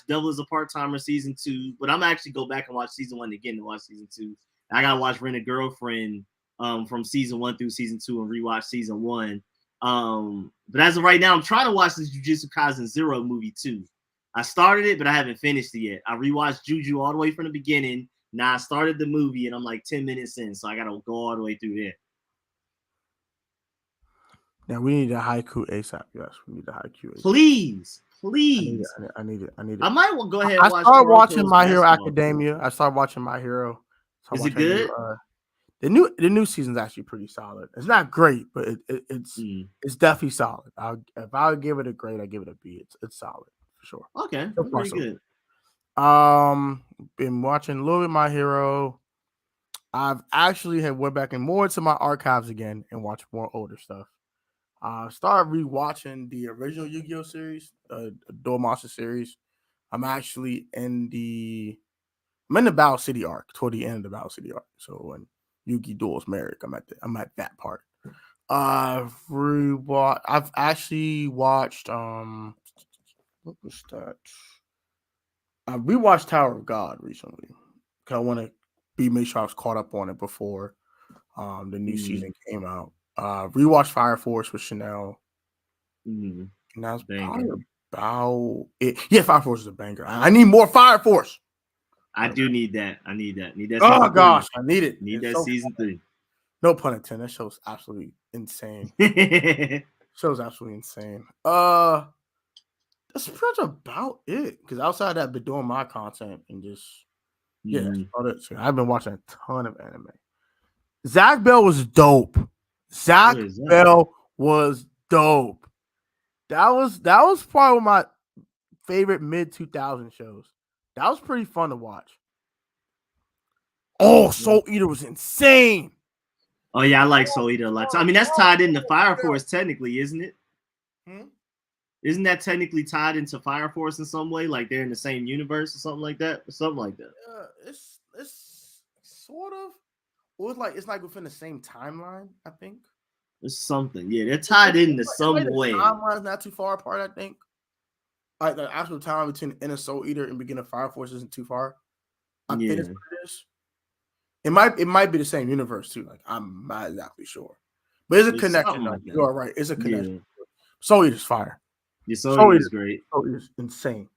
Devil is a Part-Timer season 2, but I'm actually go back and watch season 1 again to watch season 2. I gotta watch Rent a Girlfriend from season 1 through season 2 and rewatch season 1. But as of right now, I'm trying to watch this Jujutsu Kaisen Zero movie too. I started it, but I haven't finished it yet. I rewatched Juju all the way from the beginning. Now I started the movie, and I'm like 10 minutes in, so I gotta go all the way through there. Yeah, we need a haiku ASAP. Yes, we need a haiku ASAP. Please, I need it. please. I need it. I need it. I might go ahead and I watch started watching Toronto's My Hero basketball. Academia. I started watching My Hero. Is it Watching good? the new season's actually pretty solid. It's not great, but it's definitely solid. If I would give it a grade, I give it a B. It's solid for sure. Okay, So far, pretty so good. been watching a little bit of My Hero. I've actually had went back and more into my archives again and watched more older stuff. Started rewatching the original Yu-Gi-Oh series, Duel Monster series. I'm actually I'm in the Battle City arc, toward the end of the Battle City arc. So when Yugi duels Merrick, I'm at that part. I've actually watched what was that? I rewatched Tower of God recently. Cause I want to make sure I was caught up on it before the new season came out. Rewatched Fire Force with Chanel. And that's probably about it. Yeah, Fire Force is a banger. I need more Fire Force. I do need that. I need that. Need that. Oh gosh, I need it. Need it's that so season 3. No pun intended. That show's absolutely insane. Show's absolutely insane. That's pretty much about it. Because outside that, I've been doing my content and just I've been watching a ton of anime. Zach Bell was dope. Zach Bell was dope. That was probably one of my favorite mid 2000 shows. That was pretty fun to watch. Oh, Soul Eater was insane. Oh yeah, I like Soul Eater a lot. I mean, that's tied into Fire Force technically, isn't it? Isn't that technically tied into Fire Force in some way? Like they're in the same universe or something like that? It's sort of. Well, it's like within the same timeline, I think. It's something. Yeah, they're tied into some way. The timeline's not too far apart, I think. Like the actual time between Inner Soul Eater and beginning of Fire Force isn't too far. I think it's what it is. It might be the same universe too. Like I'm not exactly sure, but it's a connection. Like you are right. It's a connection. Yeah. Soul Eater's fire. Yeah, Soul Eater's great. Soul Eater's insane.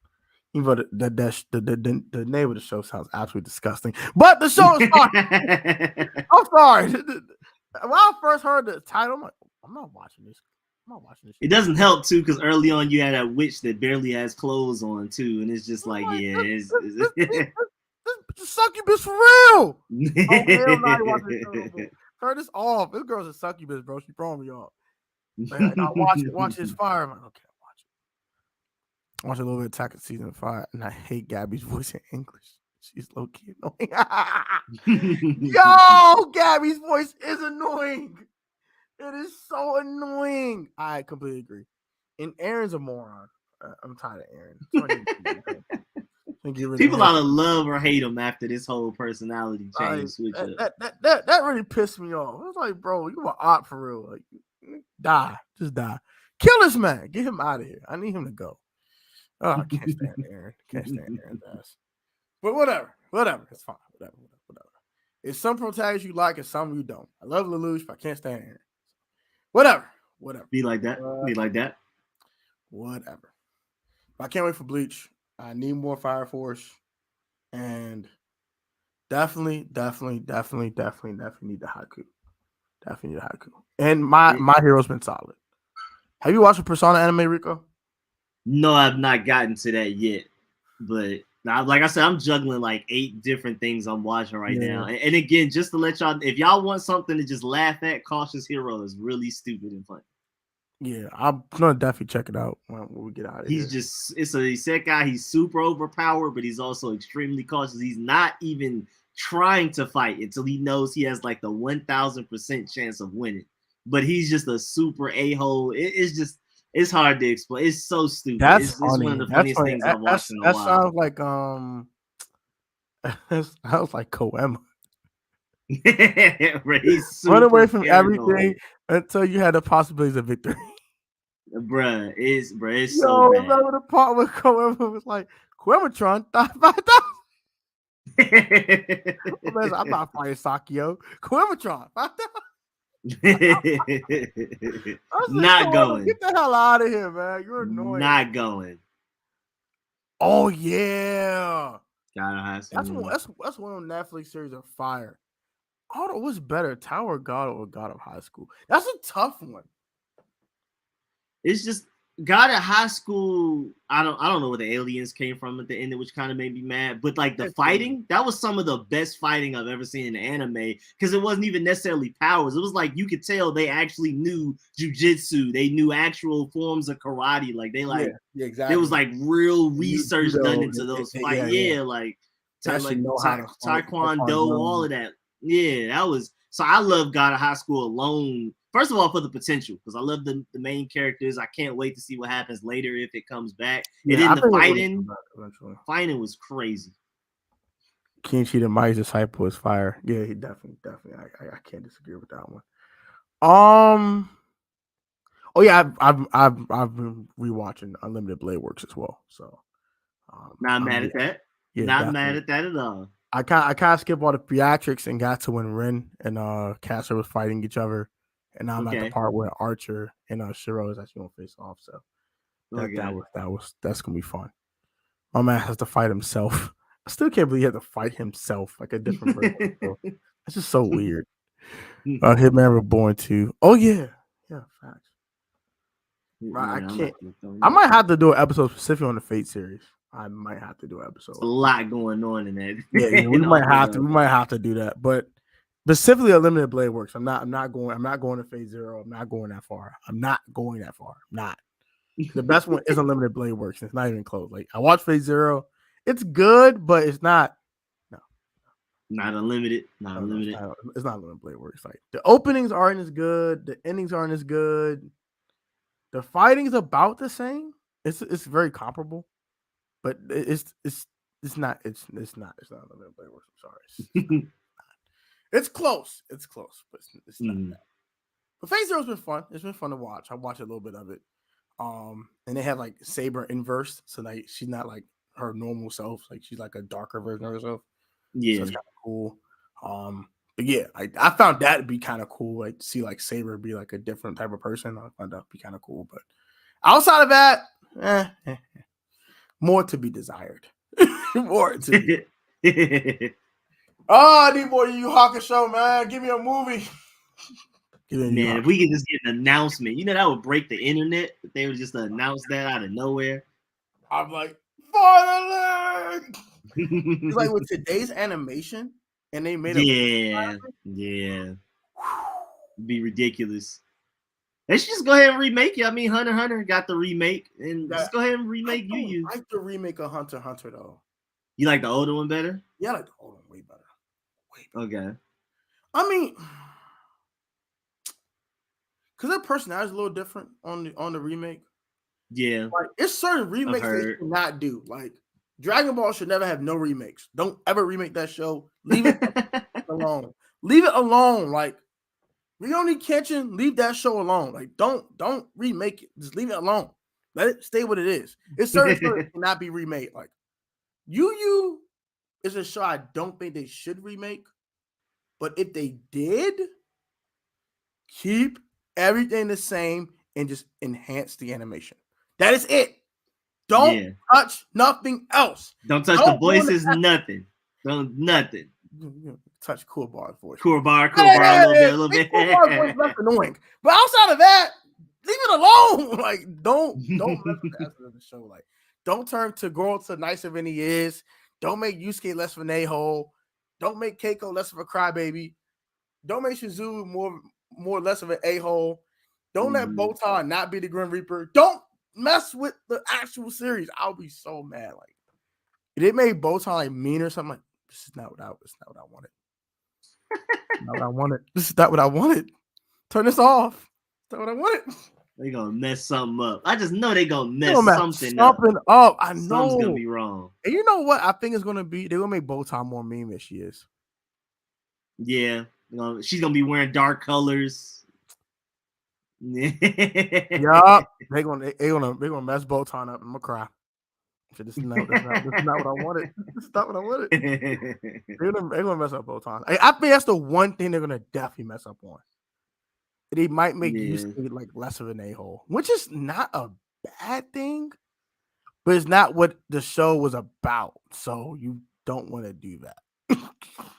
Even though the name of the show sounds absolutely disgusting, but the show is fire. I'm sorry. When I first heard the title, I'm like, I'm not watching this. It doesn't help too, because early on you had that witch that barely has clothes on too, and it's just like, this succubus for real. I'm not watching this show. Turn this off. This girl's a succubus, bro. She throwing me off. Like, watch his fire. I'm like, okay, watch a little bit of Attack of Season 5, and I hate Gabby's voice in English. She's low key annoying. Yo, Gabby's voice is annoying. It is so annoying. I completely agree. And Aaron's a moron. I'm tired of Aaron. People either love or hate him after this whole personality change switch up. That really pissed me off. I was like, bro, you an op for real. Like, die. Just die. Kill this man. Get him out of here. I need him to go. Oh, I can't stand Aaron. Can't stand Aaron's ass. But whatever. It's fine. Whatever. It's some protagonists you like and some you don't. I love Lelouch, but I can't stand Aaron. Whatever. Be like that. Whatever. I can't wait for Bleach. I need more Fire Force. And definitely need the haiku. Definitely need the haiku. And my hero's been solid. Have you watched a Persona anime, Rico? No, I've not gotten to that yet. But now, like I said, I'm juggling like 8 different things I'm watching right now. And again, just to let y'all, if y'all want something to just laugh at, Cautious Hero is really stupid and funny. Yeah, I'm gonna definitely check it out when we get out of here. It's a isekai. He's super overpowered, but he's also extremely cautious. He's not even trying to fight until he knows he has like the 1,000% chance of winning. But he's just a super a-hole. It's hard to explain. It's so stupid. It's one of the funniest things I've watched in a while. That sounds like that sounds like Koema. Run away from everything until you had the possibilities of victory. Bruh, it's so bad. Remember the part where Koema was like, Koematron, I'm not fighting Sakio. Koematron, not going. Get the hell out of here, man. You're annoying. Not going. Oh yeah. That's one of the Netflix series of fire. I don't know what's better, Tower of God or God of High School. That's a tough one. It's just God at high school. I don't know where the aliens came from at the end, which kind of made me mad. But like the fighting, that was some of the best fighting I've ever seen in an anime because it wasn't even necessarily powers. It was like you could tell they actually knew jujitsu. They knew actual forms of karate. Like they like exactly. there was like real research done into those fights. Yeah. Like They actually know how to fight, taekwondo, all of that. Yeah, that was so. I love God of High School alone. First of all, for the potential, because I love the main characters. I can't wait to see what happens later if it comes back. Yeah, and then I the think fighting was crazy. Kenichi the Mighty Disciple is fire. Yeah, he definitely. I can't disagree with that one. Oh yeah, I've been rewatching Unlimited Blade Works as well. So, not mad at that. Yeah, not mad at that at all. I kind of skipped all the theatrics and got to when Rin and Caster was fighting each other, and now I'm at the part where Archer and Shiro is actually gonna face off. So that's gonna be fun. My man has to fight himself. I still can't believe he had to fight himself, like a different version. That's just so weird. Hitman Reborn 2. Oh yeah, facts. Right, I can't. I might have to do an episode specifically on the Fate series. I might have to do an episode. There's a lot going on in that. Yeah, we might have to. We might have to do that. But specifically, Unlimited Blade Works. I'm not going to Fate Zero. I'm not going that far. I'm not. The best one is Unlimited Blade Works. It's not even close. Like I watched Fate Zero. It's good, but it's not. Not unlimited. Not unlimited. It's not Unlimited Blade Works. Like the openings aren't as good. The endings aren't as good. The fighting's about the same. It's very comparable, but it's not Unlimited Blade Works. I'm sorry. It's close. But it's not that. But Phase Zero's been fun. It's been fun to watch. I watched a little bit of it. And they have like Saber inverse, so like she's not like her normal self. Like she's like a darker version of herself. Yeah, so it's kind of cool. But yeah, I found that to be kind of cool. Like to see like Saber be like a different type of person. I found that to be kind of cool. But outside of that, more to be desired. More to be. I need more YU HAKUSHO, man. Give me a movie. Man, if we could just get an announcement, that would break the internet. If they would just announce that out of nowhere. I'm like, finally! It's like with today's animation, and they made it'd be ridiculous. They should just go ahead and remake it. I mean, Hunter x Hunter got the remake, and just go ahead and remake YU. I like the remake of Hunter x Hunter though. You like the older one better? Yeah, I like the older one way better. Okay. I mean, because their personality is a little different on the remake. Yeah. Like it's certain remakes they should not do. Like Dragon Ball should never have no remakes. Don't ever remake that show. Leave it alone. Leave it alone. Like Rurouni Kenshin, leave that show alone. Like don't remake it. Just leave it alone. Let it stay what it is. It's certain shows that cannot be remade. Like YU is a show I don't think they should remake. But if they did, keep everything the same and just enhance the animation. That is it. Don't touch nothing else. Don't touch the voices, nothing. Nothing. Touch Kuwabar's voice. Kuwabara a little bit. Kuwabar's voice less annoying. But outside of that, leave it alone. Like, don't mess with the essence of the show. Like, don't turn Tagoro to nicer than he is. Don't make Yusuke less of an a-hole. Don't make Keiko less of a crybaby. Don't make Shizuru more less of an a-hole. Don't let Botan not be the Grim Reaper. Don't mess with the actual series. I'll be so mad. Like if they made Botan like mean or something, like this is not what I wanted. Not what I wanted. This is not what I wanted. Turn this off. That's not what I wanted. They gonna mess something up. I just know they gonna mess something up. I know something's gonna be wrong. And you know what I think is gonna be? They're gonna make Botan more mean than she is. Yeah, she's gonna be wearing dark colors. Yup. They're gonna mess Botan up. I'm gonna cry. This is not what I wanted. This is not what I wanted. They're gonna mess up Botan. I think that's the one thing they're gonna definitely mess up on. They might make Yusuke like less of an a-hole, which is not a bad thing, but it's not what the show was about. So you don't want to do that.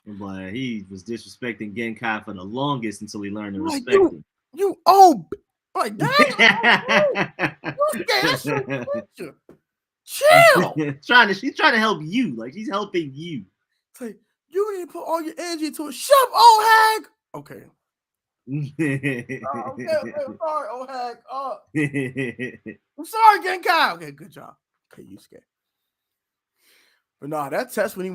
But he was disrespecting Genkai for the longest until he learned to respect him. I'm like, dang, that's so picture. Chill. She's trying to help you. Like she's helping you. It's like, you need to put all your energy into it. Shut up, old hag. Okay. Okay, I'm sorry, old hag. I'm sorry, Genkai. Okay, good job. Okay, you scared. But nah, that test when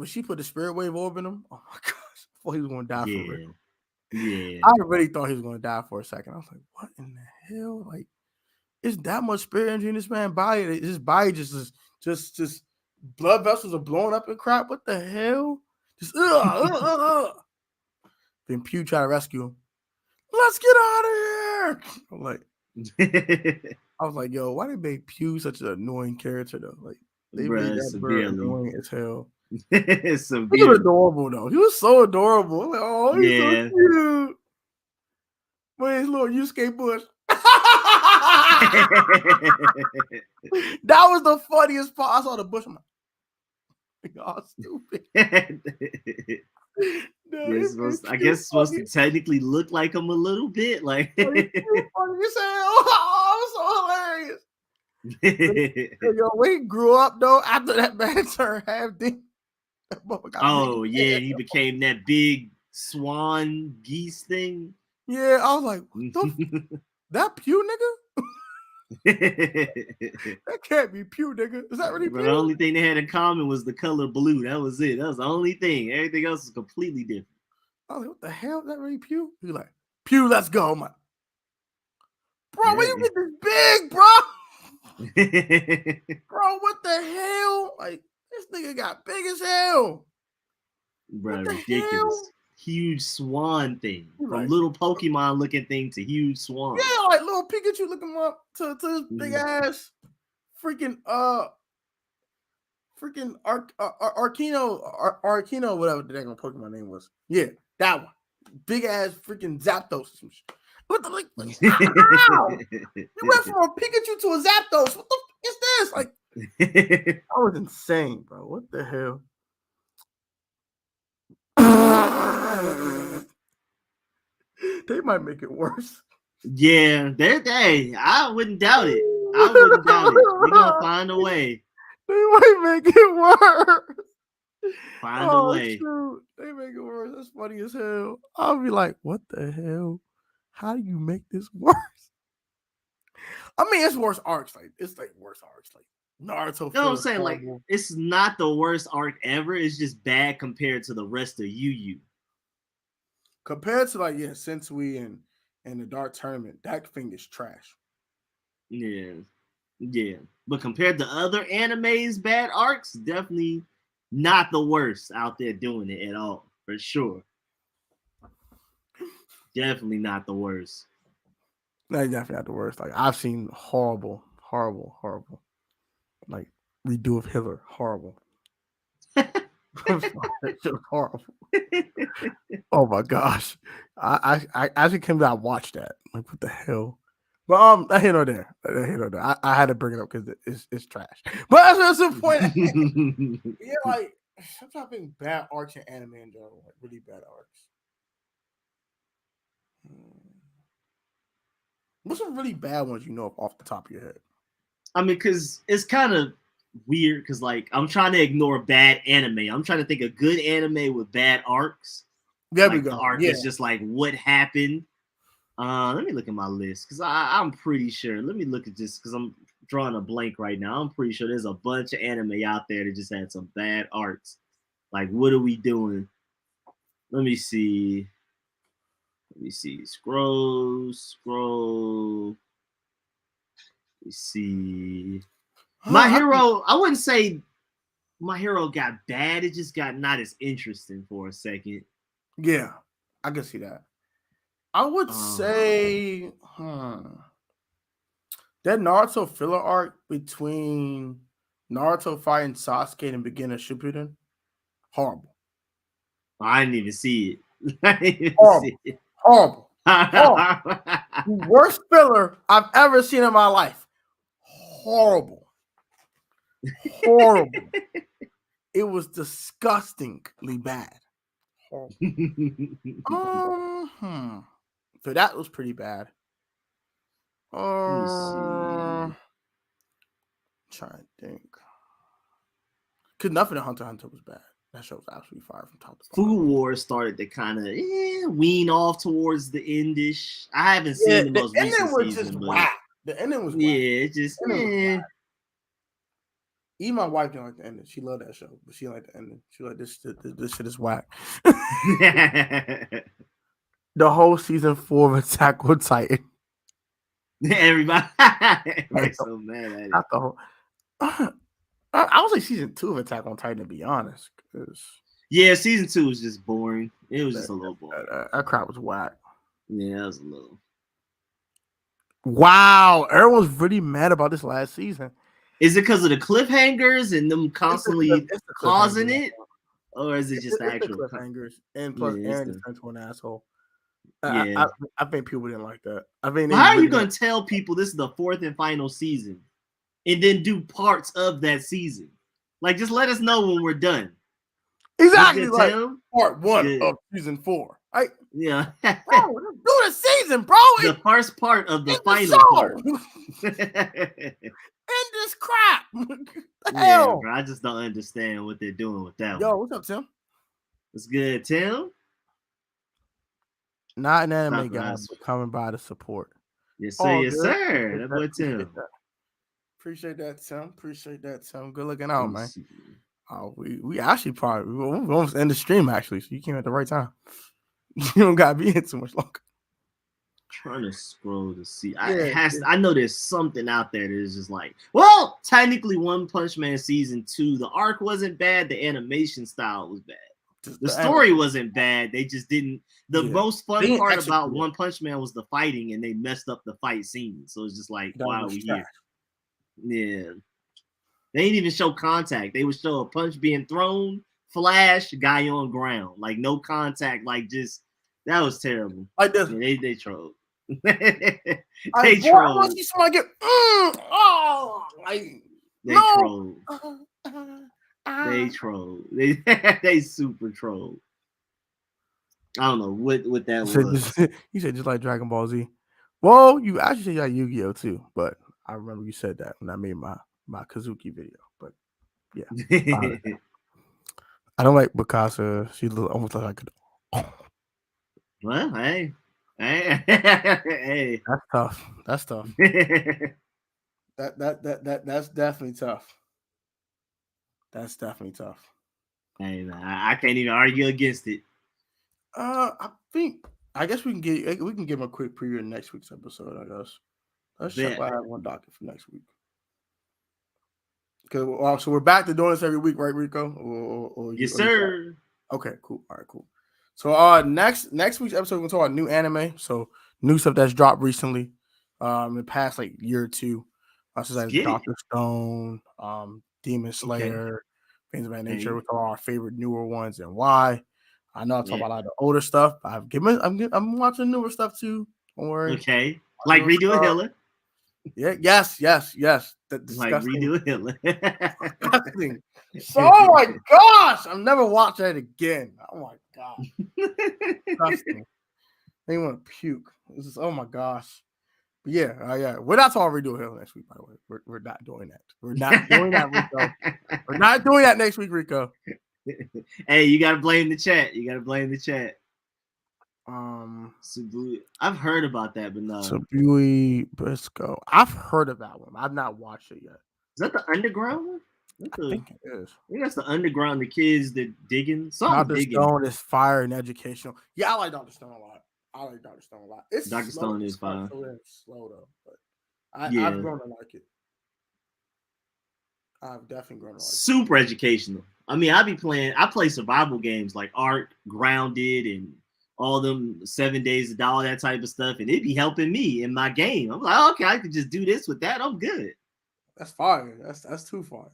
she put the spirit wave orb in him. Oh my gosh, I thought he was gonna die for real. Yeah. I really thought he was gonna die for a second. I was like, what in the hell? Like, is that much spirit energy in this man's body? His body just blood vessels are blowing up and crap. What the hell? Just Then Pew try to rescue him. Let's get out of here. I'm like, I was like, yo, why they make Pew such an annoying character though? Like they made that bird annoying as hell. He was adorable though. He was so adorable. I'm like, oh, he's so cute. With his little Yusuke bush. That was the funniest part. I saw the bush. I'm like, y'all stupid. No, I guess it's supposed to technically look like him a little bit. Like, funny as hell. Oh, so hilarious. Yo, when he grew up though, after that man turned half deep. Oh yeah, he became that big swan geese thing. Yeah, I was like, what the that Pew nigga? That can't be Pew, nigga. Is that really Pew? The only thing they had in common was the color blue. That was it. That was the only thing. Everything else is completely different. I was like, what the hell? Is that really Pew? He's like, Pew, let's go. I'm like, bro, when you get this big, bro? Bro, what the hell? Like, this nigga got big as hell. Bro, ridiculous. Hell? Huge swan thing. From little Pokemon looking thing to huge swan. Yeah, like little Pikachu looking up to this big ass freaking Arcino, whatever the dang Pokemon name was. Yeah, that one. Big ass freaking Zapdos. What the like? Wow! You went from a Pikachu to a Zapdos. What the f is this? Like, that was insane, bro. What the hell? They might make it worse. Yeah, I wouldn't doubt it. I wouldn't doubt it. We're gonna find a way. They might make it worse. Find a way. Shoot. They make it worse. That's funny as hell. I'll be like, what the hell? How do you make this worse? I mean, it's worse arcs. Like, it's like worse arcs. Like Naruto. No, I'm saying horrible. Like it's not the worst arc ever. It's just bad compared to the rest of YU. Compared to like Sensui and the Dark Tournament, that thing is trash. Yeah. But compared to other animes, bad arcs, definitely not the worst out there doing it at all, for sure. Definitely not the worst. No, definitely not the worst. Like I've seen horrible. Like redo of Hitler, horrible. I'm sorry, that shit was horrible. Oh my gosh, I actually came to watch that. Like what the hell? But I hit on there. I had to bring it up because it's trash. But that's the point. Yeah, like I'm trying to think bad arcs in anime in general, like really bad arcs. What's some really bad ones you know off the top of your head? I mean, because it's kind of weird because like I'm trying to ignore bad anime. I'm trying to think of good anime with bad arcs. There like we go. The arc is just like what happened. Let me look at my list because I'm pretty sure. Let me look at this because I'm drawing a blank right now. I'm pretty sure there's a bunch of anime out there that just had some bad arcs. Like, what are we doing? Let me see. Scroll. Let me see. My Hero, I wouldn't say My Hero got bad. It just got not as interesting for a second. Yeah, I can see that. I would say that Naruto filler arc between Naruto fighting Sasuke and beginner Shippuden, horrible. I didn't even see it. Horrible. Worst filler I've ever seen in my life. Horrible. It was disgustingly bad. Horrible. So that was pretty bad. Let me see. Trying to think. Because nothing in Hunter x Hunter was bad. That show was absolutely fire from top to bottom. Food Wars started to kind of wean off towards the endish. I haven't seen the most recent season, but whack. The ending was whack. yeah, it just Even my wife didn't like the ending. She loved that show, but she liked the ending. She like this shit is whack. The whole season 4 of Attack on Titan. Everybody so mad at it. Not the whole. I would say season 2 of Attack on Titan, to be honest. Yeah, season 2 was just boring. It was just a little boring. That crap was whack. Yeah, that was a little. Wow, everyone's really mad about this last season. Is it because of the cliffhangers and them constantly causing it? Or is it just the actual cliffhangers? And plus, Aaron is turned to an asshole. Yeah. I think people didn't like that. I mean, how are you going to tell people this is the 4th and final season and then do parts of that season? Like, just let us know when we're done. Exactly, like part 1 of season 4. Right? Yeah. Bro, do the season, bro. The first part of the final part. End this crap. The hell? Bro, I just don't understand what they're doing with that one. Yo, what's up, Tim? What's good, Tim? Not an anime guy, but coming by to support. Yes, sir. Yes, sir. That boy Tim. Appreciate that, Tim. Appreciate that, Tim. Good looking out, man. We actually probably we almost end the stream actually, so you came at the right time. You don't gotta be in too much longer. Trying to scroll to see. I know there's something out there that is just like, well, technically One Punch Man season 2, the arc wasn't bad, the animation style was bad. The story wasn't bad. They just didn't. The most fun part about One Punch Man was the fighting, and they messed up the fight scene. So it's just like, why are we here? Yeah. They didn't even show contact. They would show a punch being thrown, flash, guy on ground. Like, no contact. Like, just, that was terrible. Like this. Yeah, they trolled. They trolled. I want to see somebody get, trolled. They trolled. They super trolled. I don't know what that was. You said just like Dragon Ball Z. Well, you actually said like Yu-Gi-Oh too, but I remember you said that when I made my Kazuki video. But yeah, I don't like Mikasa. She almost like a. Well, hey. That's tough. That's tough. That's definitely tough. That's definitely tough. Hey, man, I can't even argue against it. I guess we can give him a quick preview of next week's episode. I guess let's check what I have on docket for next week. Okay, so we're back to doing this every week, right, Rico? Or yes, sir. Okay, cool. All right, cool. So next week's episode, we're gonna talk about new anime. So new stuff that's dropped recently, in the past like year or two. Such as Dr. Stone, Demon Slayer, things of that nature. We'll talk about our favorite newer ones and why. I know I talk about a lot of the older stuff. I'm watching newer stuff too. Don't worry. Okay, like Redo a Healer. Yeah. Yes. That disgusting. Like Redo a Healer. Disgusting. Oh my gosh! I'm never watching it again. Oh my god. Disgusting. They want to puke. This is, oh my gosh. But yeah. We're not talking Redo a Healer next week, by the way. We're not doing that. We're not doing that, Rico. We're not doing that next week, Rico. Hey, you gotta blame the chat. Subui. I've heard about that, but no. Subui Briscoe. I've heard of that one. I've not watched it yet. Is that the underground one? I think it is. I think that's the underground. The kids that digging. Dr. Stone is fire and educational. Yeah, I like Dr. Stone a lot. It's Dr. Stone is fine. Slow though, but I've grown to like it. I've definitely grown to like it. Super educational. I mean, I play survival games like Ark, Grounded, and all them 7 Days to Die, that type of stuff, and it'd be helping me in my game. I'm like, okay, I could just do this with that. I'm good. That's fire. That's too far.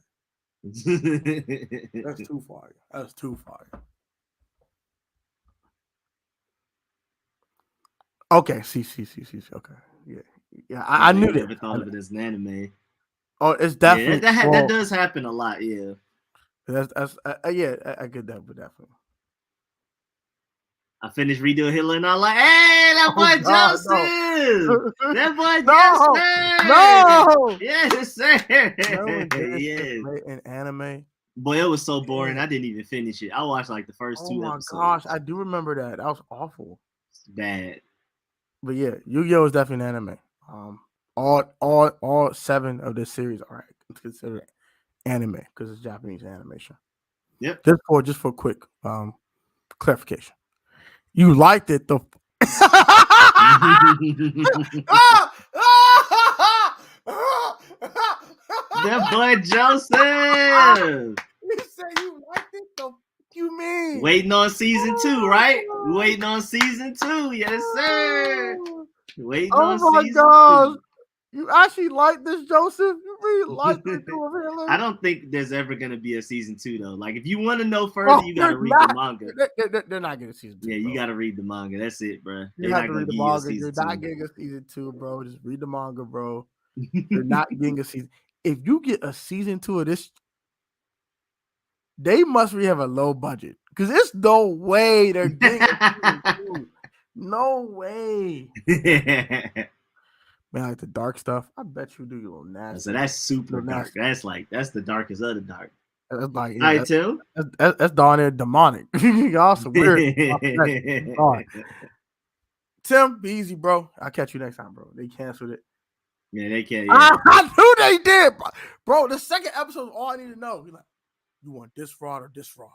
That's too far. Okay, see. Okay, yeah. I knew that. Never thought of it as an anime. Oh, it's definitely that does happen a lot. Yeah. I get that, but definitely. I finished redoing Hitler and I'm like, hey, that boy God, Joseph! no. That boy, No, yes, sir! no. Yes, sir! No one did this shit Yes. in anime. Boy, it was so boring. Yeah. I didn't even finish it. I watched like the first Oh 2 my gosh, episodes. I do remember that. That was awful. It's bad. But yeah, Yu-Gi-Oh is definitely an anime. All 7 of this series are considered anime because it's Japanese animation. Yep. Just for quick clarification. You liked it the That boy Joseph. You said you liked it the you mean? Waiting on season 2, right? Waiting on season 2. Yes, sir. Waiting on Oh my season gosh. 2. You actually like this, Joseph? You really like this dude Hitler? I don't think there's ever gonna be a season 2 though. Like if you want to know further, Oh, you gotta read the manga. They're not getting season 2. Yeah, you bro. gotta read the manga. That's it, bro. You They're have not to gonna read the give you a manga. You're season not 2. getting a season 2, bro. Just read the manga, bro. You're not getting a season. If you get a season 2 of this, they must really have a low budget because there's no way they're getting a season 2. No way. Man, like the dark stuff. I bet you do, you little nasty. So that's super little dark. nasty. That's the darkest of the dark. That's like All right, Tim. that's darn near demonic. Y'all some weird. Tim, be easy, bro. I'll catch you next time, bro. They canceled it. Yeah, they can't. Yeah. I knew they did, bro. The second episode is all I need to know. He's like, you want this fraud or this fraud?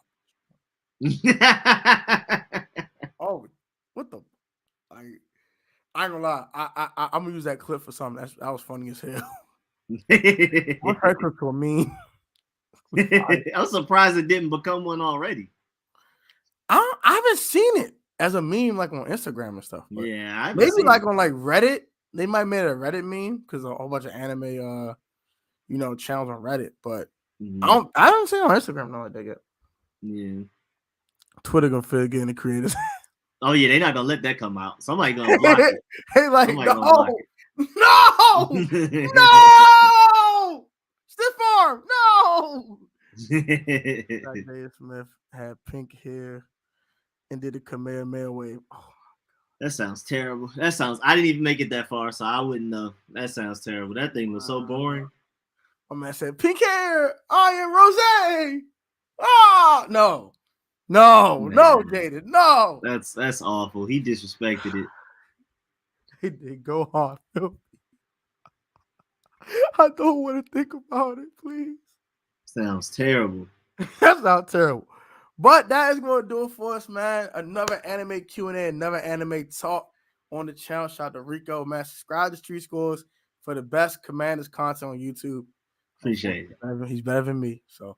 Oh, what the? I ain't gonna lie. I'm gonna use that clip for something. That was funny as hell. What's that clip to a meme? I'm surprised it didn't become one already. I haven't seen it as a meme like on Instagram and stuff. But yeah, maybe like on like Reddit. They might made a Reddit meme because a whole bunch of anime channels on Reddit. But I don't see it on Instagram no like that yet. Yeah. Twitter gonna feel getting the creators. Oh yeah, they're not gonna let that come out. Somebody gonna block it. Hey, like Somebody gonna block it. No, Stiff Arm, no. Isaiah Smith had pink hair and did a Kamehameha wave. Oh. That sounds terrible. I didn't even make it that far, so I wouldn't know. That sounds terrible. That thing was so boring. My man said, pink hair, Iron Rose. Oh, no, Jaden, no. That's awful. He disrespected it. They did go hard. I don't want to think about it, please. Sounds terrible. That sounds terrible. But that is going to do it for us, man. Another anime Q&A, another anime talk on the channel. Shout out to Rico, man. Subscribe to Street Scores for the best Commanders content on YouTube. Appreciate it. He's better than me, so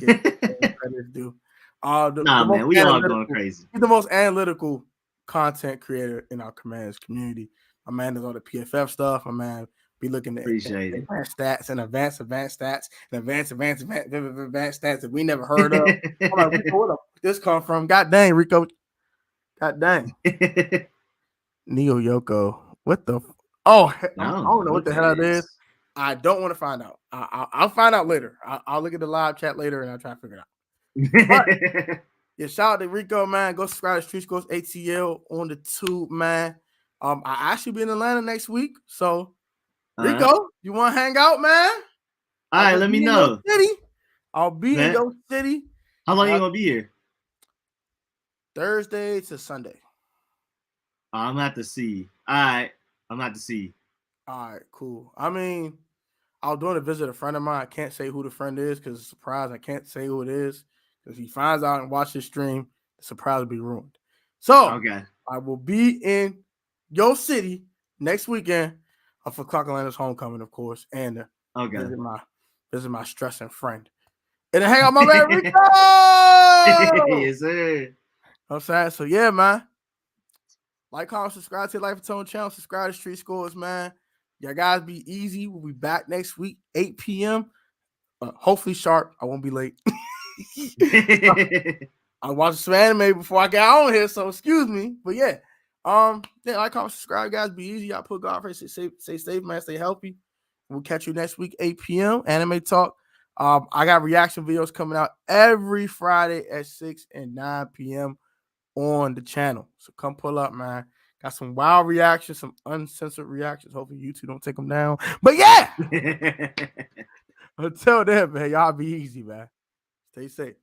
get credit due. Man, we all going crazy. He's the most analytical content creator in our Commanders community. My man does all the PFF stuff. My man be looking at advanced stats and advanced stats and advanced stats that we never heard of. I'm like, Rico, where this come from? God dang, Rico. God dang. Neo Yoko. What the? I don't know what the hell it is. I don't want to find out. I'll find out later. I'll look at the live chat later and I'll try to figure it out. But, yeah, shout out to Rico, man. Go subscribe to Street Scores ATL on the tube, man. I actually be in Atlanta next week, so Rico, you want to hang out, man? All right, let me know. I'll be in your city. How long you gonna be here? Thursday to Sunday. I'm gonna have to see. All right, I'm gonna have to see. All right, cool. I mean, I was doing to visit a friend of mine. I can't say who the friend is because it's a surprise. I can't say who it is because if he finds out and watches the stream, the surprise will be ruined. So, I will be in your city next weekend for Clark Atlanta's homecoming, of course, and visit my stressing friend. And then hang out my man Rico! Yes, sir. You know what I'm saying? So, yeah, man. Like, comment, subscribe to the Life of Tone channel. Subscribe to Street Scores, man. Y'all guys be easy. We'll be back next week, 8 p.m. Hopefully sharp. I won't be late. I watched some anime before I got on here, so excuse me. But yeah, like, comment, subscribe, guys. Be easy. Y'all put God first. Stay safe, man. Stay healthy. We'll catch you next week, 8 p.m. Anime Talk. I got reaction videos coming out every Friday at 6 and 9 p.m. on the channel. So come pull up, man. Got some wild reactions, some uncensored reactions. Hopefully YouTube don't take them down. But yeah, until then, man, y'all be easy, man. Stay safe.